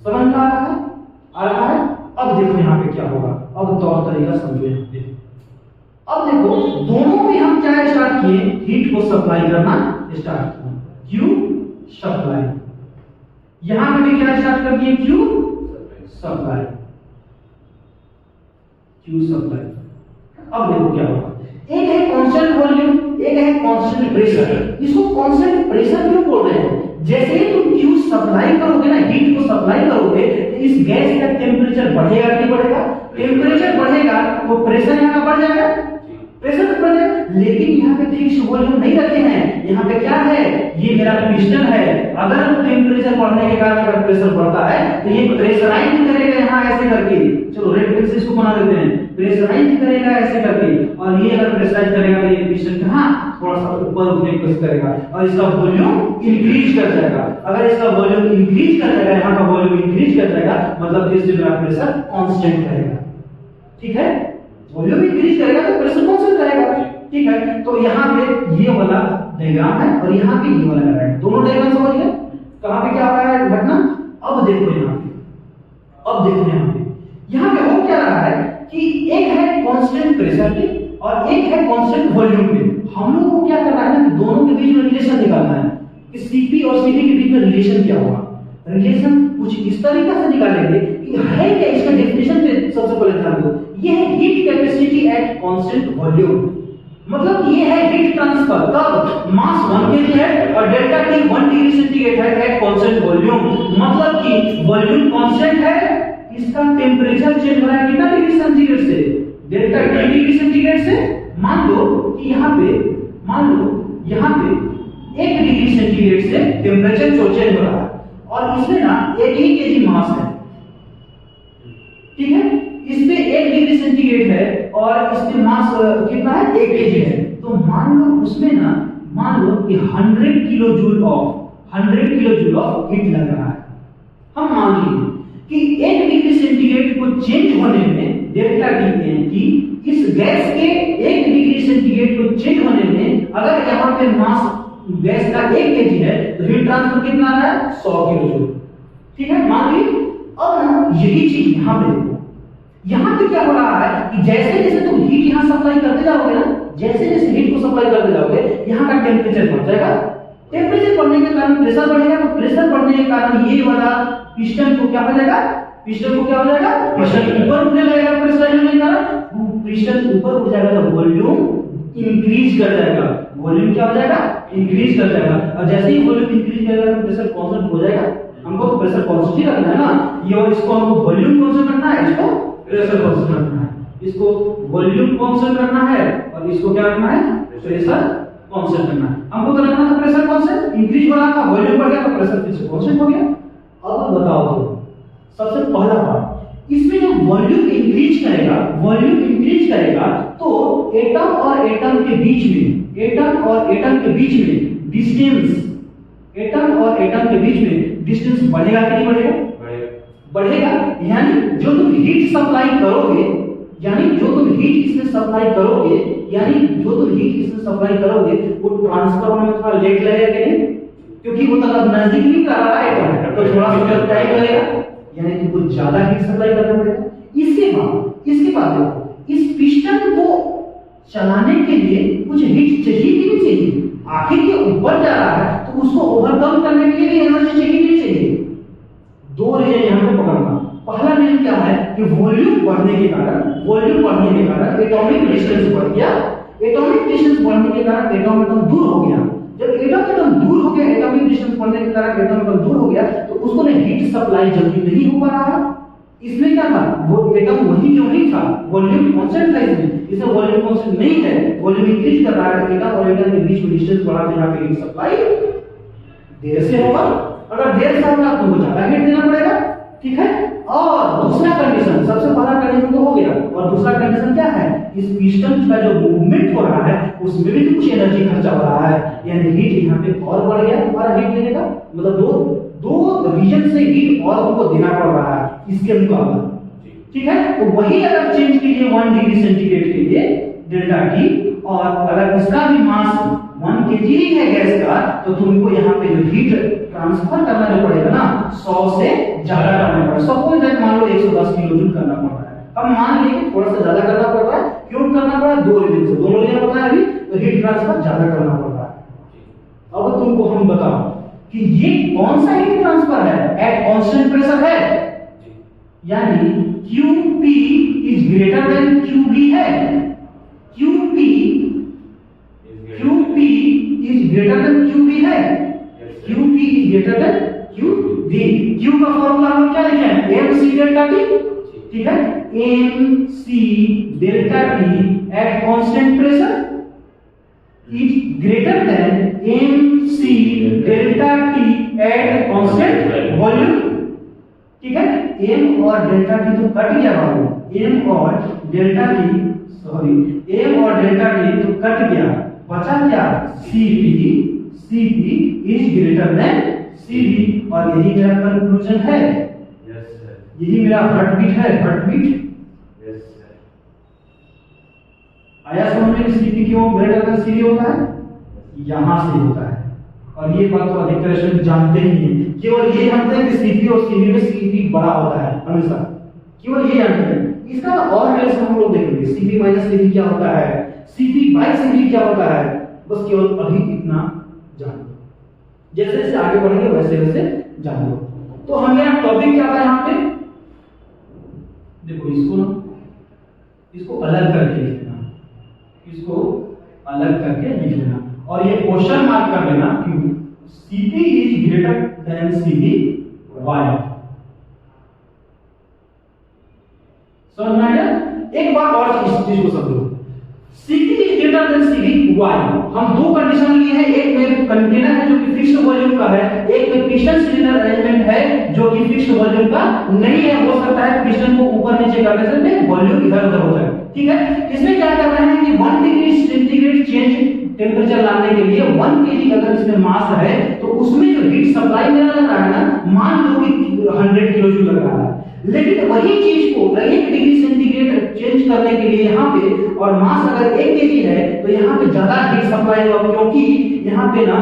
A: समझ में आ रहा है? अब देखो यहाँ पे क्या होगा, अब तौर तरीका समझो। किए, हीट को सप्लाई करना स्टार्ट किया, क्यू सप्लाई। यहां पे भी क्या स्टार्ट कर दिए, क्यू सप्लाई, क्यू सप्लाई। अब देखो क्या होगा, एक है कांस्टेंट वॉल्यूम, एक है कांस्टेंट प्रेशर। इसको कांस्टेंट प्रेशर क्यों बोल रहे हैं? जैसे ही तुम क्यू सप्लाई करोगे ना, हीट को सप्लाई करोगे, तो इस गैस का टेम्परेचर बढ़ेगा कि बढ़ेगा? टेम्परेचर बढ़ेगा तो प्रेशर यहाँ का बढ़ जाएगा, प्रेशर बढ़ जाएगा। लेकिन यहाँ पे फिक्स वॉल्यूम नहीं रखे हैं, यहाँ पे क्या है, ये मेरा पिस्टन है। अगर टेम्परेचर बढ़ने के कारण अगर प्रेशर बढ़ता है तो ये प्रेशराइज करेगा यहाँ ऐसे करके, चलो रेड पेन से इसको बना देते हैं, प्रेशराइज करेगा ऐसे करके, और ये अगर प्रेशराइज करेगा तो ये पिस्टन कहाँ थोड़ा सा ऊपर उठने की कोशिश करेगा और इसका वॉल्यूम इंक्रीज कर जाएगा। अगर इसका वॉल्यूम इंक्रीज कर जाएगा, यहाँ का वॉल्यूम इंक्रीज कर जाएगा, मतलब इस जगह प्रेशर कांस्टेंट रहेगा। ठीक है, वॉल्यूम इंक्रीज करेगा तो प्रेशर कांस्टेंट रहेगा। ठीक है, तो यहाँ पे ये वाला डायग्राम है और यहाँ पे ये वाला डायग्राम है, दोनों डायग्राम समझ गए कहाँ पे क्या हो रहा है घटना। अब देखो यहाँ पे, अब देखो यहाँ पे हो क्या रहा है कि एक है कांस्टेंट प्रेशर पे और एक है कांस्टेंट वॉल्यूम पे। हम लोग को क्या करना है ना, दोनों के बीच में रिलेशन निकालना है कि सीपी और सीवी के बीच में रिलेशन क्या होगा। रिलेशन कुछ इस तरीके से निकालेंगे कि है क्या, इसका डेफिनेशन पे सबसे पहले ध्यान दो। ये है heat capacity at constant volume, मतलब ये है हीट ट्रांसफर, तब मास 1 kg है और डेल्टा T 1 डिग्री सेंटीग्रेड है एट कांस्टेंट वॉल्यूम, मतलब कि वॉल्यूम कांस्टेंट है, इसका टेम्परेचर चेंज हो रहा है कितना डिग्री सेंटीग्रेड से, डेल्टा T डिग्री सेंटीग्रेड से। मान लो कि यहाँ पे 1 डिग्री सेंटीग्रेड से टेम्परेचर चेंज हो रहा है और इसमें ना 1 ही केजी मास है। ठीक है, इस पे 1 डिग्री सेंटीग्रेड है और इसमें मास कितना है, 1 केजी है। तो मान लो उसमें ना, मान लो कि 100 किलो जूल ऑफ हीट लग रहा है। हम मान लीजिए कि 1 डिग्री सेंटीग्रेड को चेंज होने में डेल्टा टी, इस गैस के 1 डिग्री सेंटीग्रेड को चेंज होने में अगर यहाँ पे मास गैस का 1 केजी है तो हीट ट्रांसफर कितना आ रहा है, 100 किलो जूल। ठीक है, मान लीजिए। अब यही चीज यहाँ पे देखो, यहाँ पे क्या हो रहा है कि जैसे जैसे तुम हीट यहाँ सप्लाई करते जाओगे ना, जैसे जैसे हीट को सप्लाई करते जाओगे, यहाँ का टेम्परेचर बढ़ जाएगा। टेम्परेचर बढ़ने के कारण प्रेशर बढ़ेगा, तो प्रेशर बढ़ने के कारण ये वाला पिस्टन को क्या हो जाएगा, पिस्टन ऊपर उठने लगेगा, प्रेशराइज होने के कारण पिस्टन ऊपर उठ जाएगा तो वॉल्यूम इंक्रीज कर जाएगा। वॉल्यूम क्या हो जाएगा, इंक्रीज कर जाएगा। और जैसे ही वॉल्यूम इंक्रीज करेगा तो प्रेशर कांस्टेंट हो जाएगा। हमको तो प्रेशर कांस्टेंट ही रखना है ना, ये और इसको हमको वॉल्यूम कांस्टेंट रखना है, इसको प्रेशर कांस्टेंट रखना है, इसको वॉल्यूम कांस्टेंट रखना है और इसको क्या रखना है, प्रेशर कांस्टेंट रखना है। हमको तो रखना था प्रेशर कांस्टेंट, इंक्रीज हो रहा था, वॉल्यूम बढ़ गया तो प्रेशर फिर से कांस्टेंट हो गया। अब बताओ तो सबसे पहला बात, इसमें जब वॉल्यूम इंक्रीज करेगा तो एटम और एटम के बीच में डिस्टेंस बढ़ेगा कि नहीं बढ़ेगा? बढ़ेगा। यानी जो तुम हीट सप्लाई करोगे, वो ट्रांसफर होने में थोड़ा लेट लगेगा कि नहीं? क्योंकि वो तब नजदीक नहीं कर रहा है, तो थोड़ा सा टाइम लगेगा, यानी कि कुछ ज्यादा हीट सप्लाई करना पड़ेगा। इसके बाद देखो, इस पिस्टन को चलाने के लिए कुछ हीट चाहिए कि नहीं चाहिए? आखिर ये ऊपर जा रहा है तो उसको ओवरकम करने के लिए भी एनर्जी चाहिए कि नहीं चाहिए? दो रीजन यहाँ पे पकड़ना। पहला रीजन क्या है कि वॉल्यूम बढ़ने के कारण एटॉमिक डिस्टेंस बढ़ गया। एटॉमिक डिस्टेंस बढ़ने के कारण एटम दूर हो गया। जब एटम दूर हो गया, एटॉमिक डिस्टेंस बढ़ने के कारण एटम दूर हो गया, तो उसको ना हीट सप्लाई जल्दी नहीं हो पा रहा है। इसमें क्या था, वो एटम वही क्यों नहीं था, वॉल्यूम कांस्टेंट था इसमें। इसमें वॉल्यूम कांस्टेंट नहीं है, वॉल्यूम इंक्रीज कर रहा है, तो एटम और एटम के बीच में डिस्टेंस बढ़ा देना पे हीट सप्लाई देर से होगा। अगर देर से होगा तो ज्यादा हीट देना पड़ेगा। ठीक है, और दूसरा कंडीशन, सबसे पहला कंडीशन तो हो गया, और दूसरा कंडीशन क्या है, इस पिस्टन का जो मूवमेंट हो रहा है उसमें भी तो कुछ एनर्जी खर्चा हो रहा है, यानी हीट यहाँ पे और बढ़ गया, हमारा हीट देने का मतलब दो रीजन से हीट और हमको देना पड़ रहा है इसके मुकाबले। ठीक है, तो वही अगर चेंज कीजिए 1 डिग्री सेंटीग्रेड के लिए डेल्टा टी, और अगर इसका भी मास 1 केजी ही है गैस का, तो तुमको यहाँ पे जो हीट ट्रांसफर करना जो पड़ेगा ना, 100 से ज्यादा करना पड़ेगा। सपोज दैट मान लो 110 किलो जूल करना पड़ रहा है। अब मान लीजिए थोड़ा सा ज्यादा करना पड़ रहा है, क्यों करना पड़ा? दो रीजन से, दोनों रीजन बताया अभी। तो हीट ट्रांसफर ज्यादा करना पड़ रहा है। अब तुमको हम बताओ कि ये कौन सा हीट ट्रांसफर है, एट कांस्टेंट प्रेशर है, यानी QP is greater then QV है। QP is greater then QV है। QP is greater then QV। Q का फॉर्मूला हम क्या लिखे हैं, MC डेल्टा T, ठीक है, MC delta T eight constant pressure is greater than MC delta T at constant volume, ठीक है। M और डेल्टा T तो कट गया बाबू, M और डेल्टा T, सॉरी, M और डेल्टा T तो कट गया, बचा क्या, CP is greater than CV, और यही मेरा कंक्लूजन है। यस सर, यही मेरा हार्टबीट है, हार्टबीट। यस सर, आया समझ में, CP क्यों ग्रेटर देन CV होता है, यहां से होता है। और ये बात तो अधिकतर स्टूडेंट जानते ही नहीं, केवल ये जानते हैं कि CP और CV में CP बड़ा होता है हमेशा, केवल ये जानते हैं। इसका और रिलेशन हम लोग देखेंगे, CP माइनस CV क्या होता है, CP बाय CV क्या होता है, बस केवल अभी इतना जान लो, जैसे जैसे आगे बढ़ेंगे वैसे वैसे जान लो। तो हमें टॉपिक क्या था यहाँ पे, देखो इसको ना, इसको अलग करके लिखना, इसको अलग करके लिख लेना, और ये क्वेश्चन मार्क कर लेना क्यों, CP is greater than CV why. समझ में आया? एक बार और इस चीज को समझो, CP is greater than CV why. हम दो कंडीशन लिए हैं, एक में कंटेनर है जो कि फिक्स्ड वॉल्यूम का है, एक में पिस्टन सिलेंडर अरेंजमेंट है जो कि फिक्स्ड वॉल्यूम का नहीं है। हो सकता है पिस्टन को ऊपर नीचे करने से वॉल्यूम इधर उधर हो जाए, ठीक है। इसमें क्या कर रहे हैं कि 1 डिग्री सेंटीग्रेड चेंज टेम्परेचर लाने के लिए 1 kg अगर इसमें मास है तो उसमें जो हीट सप्लाई मेरा लग रहा है ना, मान लो कि 100 किलो जूल लग रहा है, लेकिन वही चीज को 1 डिग्री सेंटीग्रेड चेंज करने के लिए यहाँ पे, और मास अगर 1 kg है तो यहाँ पे ज्यादा हीट सप्लाई होगा, क्योंकि यहाँ पे ना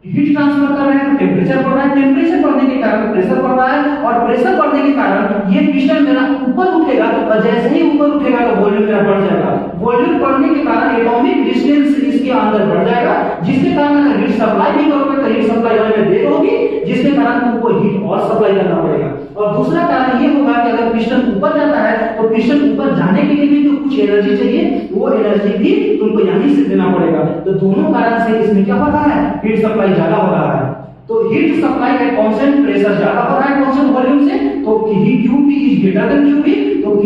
A: हीट ट्रांसफर कर रहे हैं तो टेम्परेचर बढ़ रहा है, टेम्परेचर बढ़ने के कारण प्रेशर बढ़ रहा है, और प्रेशर बढ़ने के कारण ये पिस्टन मेरा ऊपर उठेगा, और जैसे ही ऊपर उठेगा तो वॉल्यूम मेरा बढ़ जाएगा। वॉल्यूम बढ़ने के कारण एटॉमिक डिस्टेंस इसके अंदर बढ़ जाएगा, जिसके कारण अगर हीट सप्लाई नहीं करोगे तो हीट सप्लाई होने में देर होगी, जिसके कारण तुमको हीट और सप्लाई करना पड़ेगा। और दूसरा कारण ये होगा कि अगर पिस्टन ऊपर जाता है तो पिस्टन ऊपर जाने के लिए भी तो कुछ एनर्जी चाहिए, वो एनर्जी भी तुमको यहीं से देना पड़ेगा। तो दोनों कारण से इसमें क्या हो रहा है, हीट सप्लाई ज्यादा हो रहा है। तो heat supply eight constant pressure ज्यादा हो रहा है कांस्टेंट वॉल्यूम से, तो QP is greater then QV। तो Q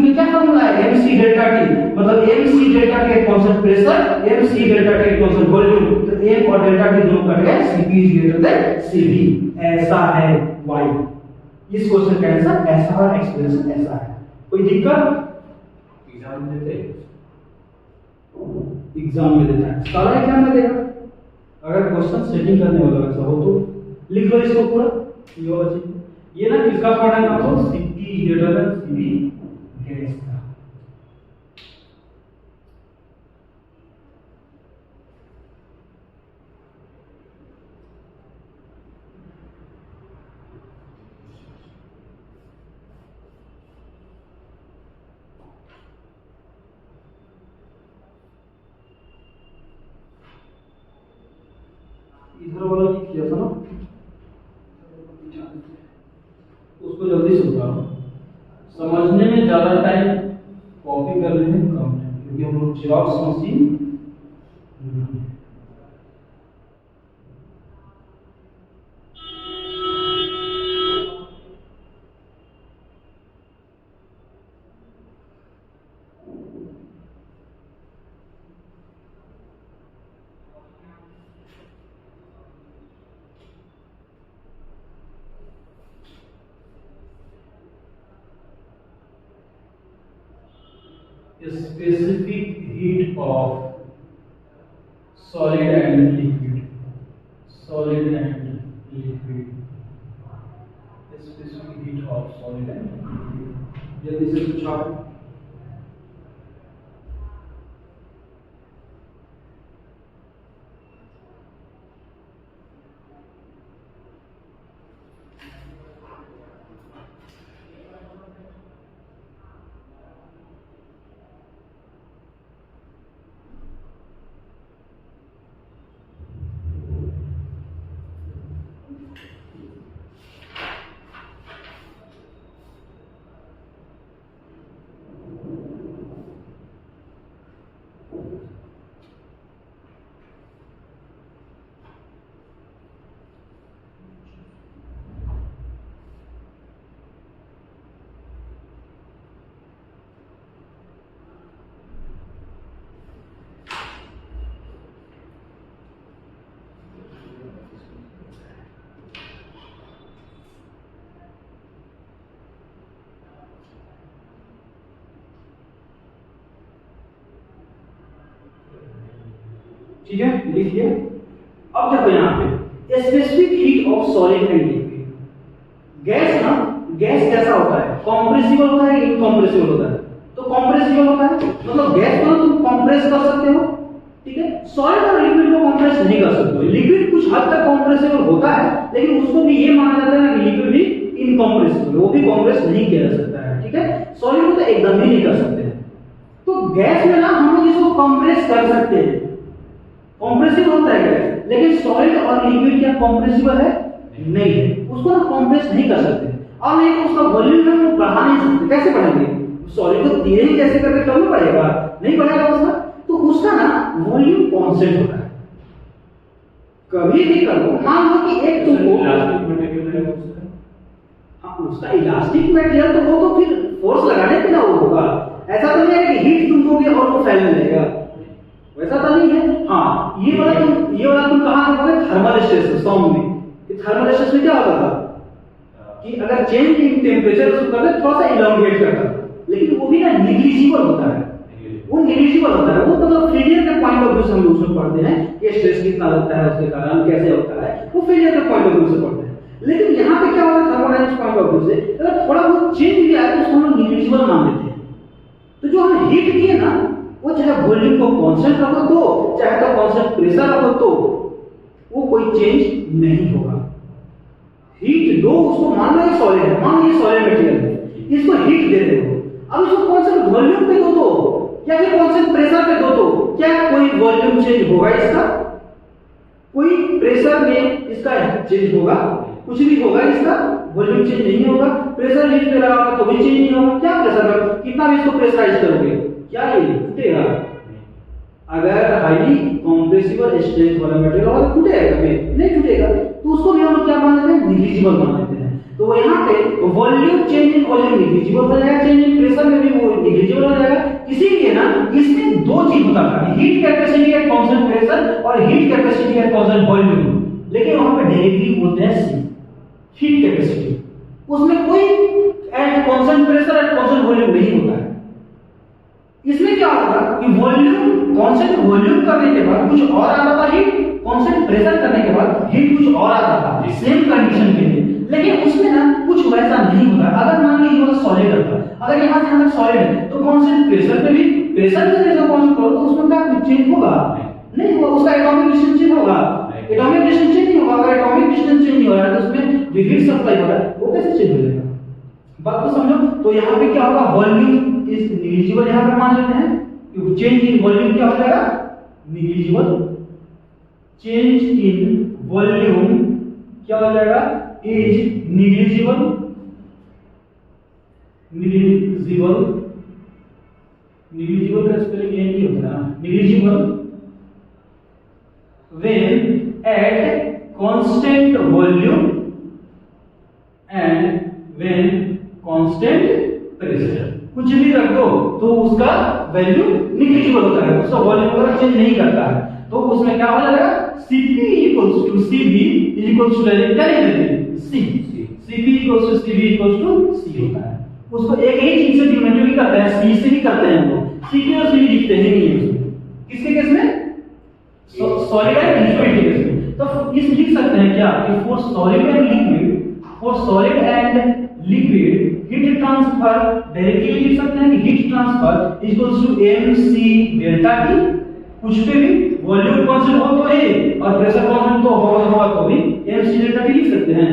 A: का क्या फॉर्मूला है, MC डेल्टा T, मतलब MC delta T eight constant pressure, MC delta T eight constant volume. तो M और डेल्टा T दोनों कट गए, CP is greater than CV। ऐसा है वाई। इस क्वेश्चन का आंसर ऐसा और एक्सप्रेशन ऐसा है। कोई दिक्कत? एग्जाम में देते हैं, सारा एग्जाम में देगा। अगर क्वेश्चन सेटिंग करने वाला ऐसा हो तो लिख लो इसको पूरा, ये वाला चीज। ये ना किसका फॉर्मूला है, तो CP greater than CV gas का। इधर वाला लिख दिया था ना, उसको जल्दी से उतारो। समझने में ज्यादा टाइम, कॉपी करने में कम टाइम, क्योंकि हम लोग xerox machine specific heat of solid and liquid, solid and liquid, specific heat of solid and liquid। जल्दी से पूछा, ठीक है, लिखिए। अब देखो यहाँ पे specific heat of solid and liquid. Gas ना, गैस कैसा होता है, कॉम्प्रेसिबल होता है, इनकॉम्प्रेसिबल होता है। तो कॉम्प्रेसिबल होता है मतलब गैस को तुम कॉम्प्रेस कर सकते हो, ठीक है। सॉलिड और लिक्विड को कॉम्प्रेस नहीं कर सकते हो। लिक्विड कुछ हद तक कॉम्प्रेसिबल होता है, लेकिन उसको भी ये माना जाता है कि लिक्विड भी इनकॉम्प्रेसिबल, वो भी कॉम्प्रेस नहीं किया जा सकता है, ठीक है। सॉलिड को तो एकदम ही नहीं कर सकते। तो गैस में ना हम लोग इसको कंप्रेस कर सकते हैं, कंप्रेसिबल होता है गैस, लेकिन सॉलिड और लिक्विड क्या कंप्रेसिबल है? नहीं है, उसको ना कंप्रेस नहीं कर सकते। और नहीं तो उसका वॉल्यूम हम लोग बढ़ा नहीं सकते। कैसे बढ़ाएंगे? सॉलिड को धीरे ही कैसे करके कम बढ़ेगा, नहीं बढ़ेगा उसका। तो उसका ना वॉल्यूम कांस्टेंट होता है। कभी भी करो, मान लो कि एक तुमको इलास्टिक मटेरियल है उसका इलास्टिक मटेरियल, तो वो तो फिर फोर्स लगाने पे ना वो होगा। ऐसा तो नहीं है कि हीट तुम दोगे और वो फैलने लगेगा, वैसा तो नहीं है। हाँ, ये वाला तुम कहां देखोगे? थर्मल स्ट्रेस सॉन्ग में। ये थर्मल स्ट्रेस में क्या होता था कि अगर चेंज इन टेंपरेचर उसको कर दे थोड़ा सा इलोंगेट करता, लेकिन वो भी ना निग्लिजिबल होता है। वो निग्लिजिबल होता है, वो मतलब फेलियर के पॉइंट ऑफ व्यू से हम लोग उसमें पढ़ते हैं कि स्ट्रेस कितना लगता है, उसके कारण कैसे होता है, वो फेलियर के पॉइंट ऑफ व्यू से पढ़ते हैं। लेकिन यहाँ पे क्या होता है थर्मोडायनामिक्स पॉइंट ऑफ व्यू से, अगर थोड़ा बहुत चेंज भी आए तो उसको हम लोग निग्लिजिबल मान लेते हैं। तो जो हम हीट किए ना, वो चाहे वॉल्यूम को कांस्टेंट रखो तो, चाहे तो कांस्टेंट प्रेशर रखो तो, वो कोई चेंज नहीं होगा। हीट दो, उसको मान लो ये सॉलिड है, मान लो ये सॉलिड मटेरियल है, इसको हीट दे रहे हो। अब इसको कांस्टेंट वॉल्यूम पे दो तो, या फिर कांस्टेंट प्रेशर पे दो तो क्या कोई वॉल्यूम चेंज होगा इसका? कोई प्रेशर में इसका चेंज होगा? कुछ भी होगा इसका? वॉल्यूम चेंज नहीं होगा। प्रेशर हीट पे लगाओगे तो भी चेंज नहीं होगा। क्या प्रेशर है, कितना भी इसको प्रेशराइज करोगे, क्या ये टूटेगा? अगर हाईली कंप्रेसिबल स्ट्रेंथ वाला मटेरियल होगा तो टूटेगा नहीं टूटेगा। तो उसको भी हम क्या मान लेते हैं? निग्लिजिबल मान लेते हैं। तो यहाँ पे volume change in volume negligible हो जाएगा, चेंज इन प्रेशर में भी वो निग्लिजिबल हो जाएगा। इसीलिए ना इसमें दो चीज होता है, heat capacity at constant pressure और heat capacity at constant volume. लेकिन वहां पे डायरेक्टली बोलते हैं सी, हीट कैपेसिटी। उसमें कोई eight constant pressure at constant volume नहीं होता है। इसमें क्या होगा कि वॉल्यूम कांस्टेंट वॉल्यूम करने के बाद कुछ और आता था हीट, कांस्टेंट प्रेशर करने के बाद हीट कुछ और आता था सेम कंडीशन के लिए। लेकिन उसमें ना कुछ वैसा नहीं होता। अगर मान लीजिए वो सॉलिड होता, अगर यहां से यहां तक सॉलिड है तो कांस्टेंट प्रेशर पे भी प्रेशर के जैसा कांस्टेंट करो तो उसमें क्या कुछ चेंज होगा? नहीं होगा। उसका एटॉमिक डिस्टेंस चेंज होगा? एटॉमिक डिस्टेंस चेंज नहीं होगा। अगर एटॉमिक डिस्टेंस चेंज नहीं हो रहा है तो उसमें जो हीट सप्लाई हो रहा है वो कैसे चेंज हो जाएगा? बात को समझो। तो यहाँ पे क्या होगा? वॉल्यूम इज निग्लिजिबल, यहाँ पे मान लेते हैं कि चेंज इन वॉल्यूम क्या हो जाएगा? निग्लिजिबल। चेंज इन वॉल्यूम क्या हो जाएगा? Is negligible. निग्लिजिबल का स्पेलिंग ये नहीं होता ना, negligible when at constant volume and when constant pressure। कुछ भी रख दो तो उसका वैल्यू निग्लिजिबल होता है, उसका वॉल्यूम वगैरह चेंज नहीं करता है। तो उसमें क्या हो जाएगा? Cp equals to Cv equals to क्या लिख देते हैं? C। Cp equals to Cv equals to C होता है। उसको एक ही चीज से डिनोट भी करते हैं, C से भी करते हैं हम लोग। Cp और Cv लिखते हैं नहीं है उसमें। किसके केस में? सॉलिड एंड लिक्विड के केस में। तो इस लिख सकते हैं क्या कि for solid and liquid heat transfer directly लिख सकते हैं कि heat transfer equals to mc delta t। कुछ पे भी वॉल्यूम कांस्टेंट हो तो है और प्रेशर कांस्टेंट तो होगा तो भी mc डेल्टा t लिख सकते हैं।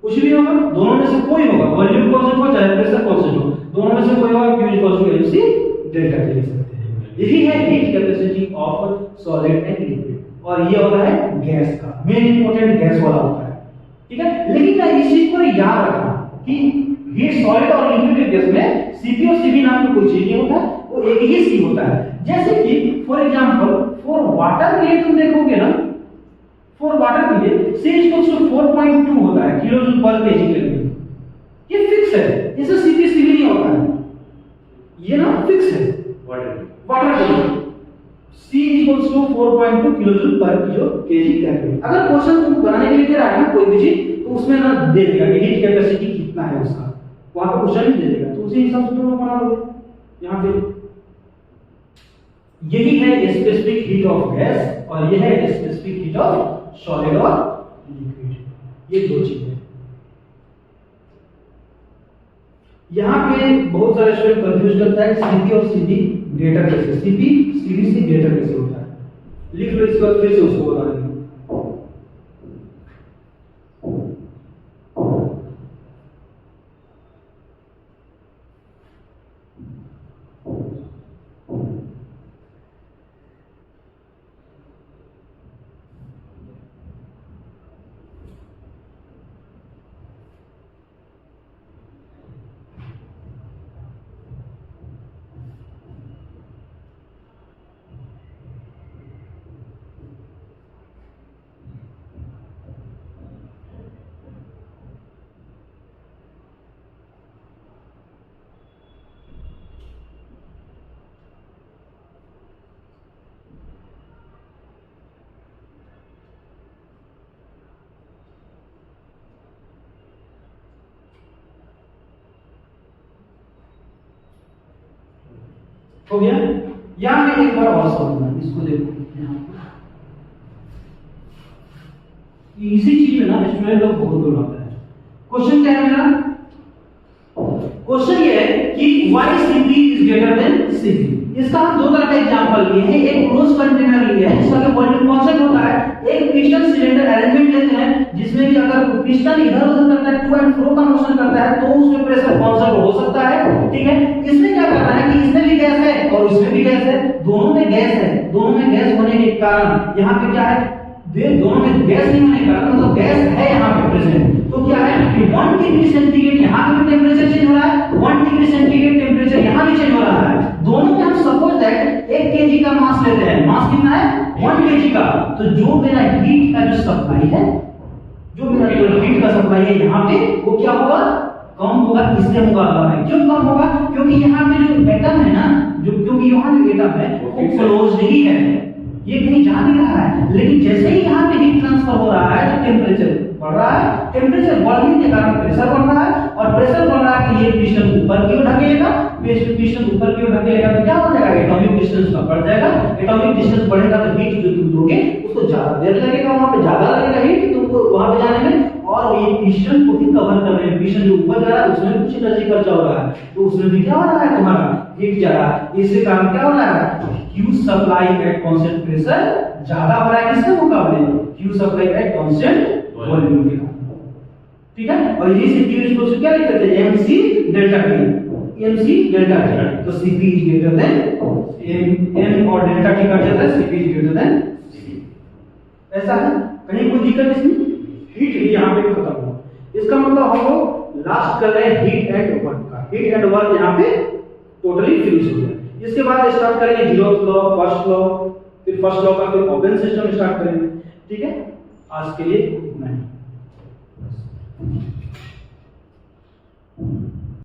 A: कुछ भी होगा, दोनों में से कोई होगा, वॉल्यूम कांस्टेंट हो चाहे प्रेशर कांस्टेंट हो, दोनों में से कोई होगा, q equals to mc delta t लिख सकते हैं। यही है heat capacity of solid and liquid. और ये होता है गैस का, मेन इंपॉर्टेंट गैस वाला होता है, ठीक है। लेकिन ना इस चीज को याद रखना कि हीट सॉलिड और लिक्विड गैस में Cp और Cv नाम की कोई चीज नहीं होता, वो एक ही C होता है। जैसे कि फॉर एग्जांपल फॉर वाटर के लिए तुम देखोगे ना, फॉर वाटर के लिए C इक्वल्स टू 4.2 होता है किलोजूल पर केजी के लिए। ये फिक्स है, इससे Cp Cv नहीं होता है, ये ना फिक्स है। वाटर के लिए C इक्वल्स टू 4.2 किलोजूल पर केजी कैलोरी। अगर क्वेश्चन तुम बनाने के लिए दे रहा है ना कोई भी चीज, तो उसमें ना दे देगा कि हीट कैपेसिटी कितना है उसका, वहां पे क्वेश्चन नहीं दे देगा, तो उसी हिसाब से तुम बना लोगे। यहाँ पे यही है स्पेसिफिक हीट ऑफ गैस और यह है स्पेसिफिक हीट ऑफ सॉलिड और लिक्विड, ये दो चीजें। यहां पे बहुत सारे स्टूडेंट कंफ्यूज करता है सीपी और सीडी ग्रेटर कैसे, सीपी सीडी से ग्रेटर कैसे होता है। लिख लो इसके बाद फिर से उसको बता देंगे। हो गया। यहां पे एक बार और समझना, इसको देखो इसी चीज में ना स्टूडेंट लोग बहुत बुलाते हैं। क्वेश्चन क्या है मेरा? क्वेश्चन ये है कि why CP is greater than CP. इसका हम दो तरह का एग्जांपल लिए हैं। एक क्लोज कंटेनर लिया है जिसका वॉल्यूम कांस्टेंट होता है, एक पिस्टन सिलेंडर अरेंजमेंट लेते हैं जिसमें कि अगर पिस्टन इधर उधर करता है, टू एंड फ्रो का मोशन करता है तो उसमें प्रेशर कांस्टेंट हो सकता है, ठीक है। इसमें क्या करना है कि इसमें भी गैस है और इसमें भी गैस है, दोनों में गैस है। दोनों में गैस होने के कारण यहाँ पे क्या है, दोनों में गैस नहीं होने के कारण मतलब गैस है यहाँ पे प्रेजेंट, तो क्या है कि 1 डिग्री सेंटीग्रेड यहाँ पे भी टेम्परेचर चेंज हो रहा है, 1 डिग्री सेंटीग्रेड टेम्परेचर यहाँ भी चेंज हो रहा है। दोनों में हम सपोज दैट 1 केजी का मास लेते हैं, मास कितना है 1 केजी का, तो जो मेरा हीट का जो सप्लाई है, जो मेरा जो हीट का सप्लाई है यहाँ पे वो क्या होगा, कम होगा। इससे मुकाबला में क्यों कम होगा, क्योंकि यहाँ पे जो एटम है ना, जो क्योंकि यहाँ जो एटम है वो क्लोज्ड ही है, ये कहीं जा नहीं रहा है। लेकिन जैसे ही यहाँ पे हीट ट्रांसफर हो रहा है तो टेम्परेचर बढ़ रहा है, टेम्परेचर बढ़ने के कारण प्रेशर बढ़ रहा है, और प्रेशर बढ़ रहा है तो ये पिस्टन ऊपर की ओर ढकेलेगा, पिस्टन ऊपर की ओर ढकेलेगा तो क्या हो जाएगा, एटॉमिक डिस्टेंस का बढ़ जाएगा। एटॉमिक डिस्टेंस बढ़ेगा तो हीट जो तुम दोगे उसको ज्यादा देर लगेगा, वहां पे ज्यादा लगेगा हीट तुमको वहां पे जाने में, और ये पिस्टन को भी कवर करने में, पिस्टन जो ऊपर जा रहा है उसमें कुछ एनर्जी खर्चा हो रहा है, तो उसमें भी क्या हो रहा है तुम्हारा हीट जा रहा है। इसके कारण क्या हो रहा है, Q supply eight constant pressure ज्यादा हो रहा है किसके मुकाबले, Q supply eight constant volume के कारण, ठीक है। और ये से Q इसको क्या लिखते थे, mc delta T, mc delta T, तो Cp is greater then m और डेल्टा T का जाता है, Cp is greater then Cp। ऐसा है, कहीं कोई दिक्कत इसमें, हीट यहाँ पे खत्म हुआ। इसका मतलब हम लोग लास्ट कर रहे हैं हीट एंड वर्क का, हीट एंड वर्क यहाँ पे टोटली फिनिश हो गया। इसके बाद स्टार्ट करेंगे जीरोथ लॉ, फर्स्ट लॉ, फिर फर्स्ट लॉ का फिर ओपन सिस्टम स्टार्ट करेंगे, ठीक है। आज के लिए इतना ही।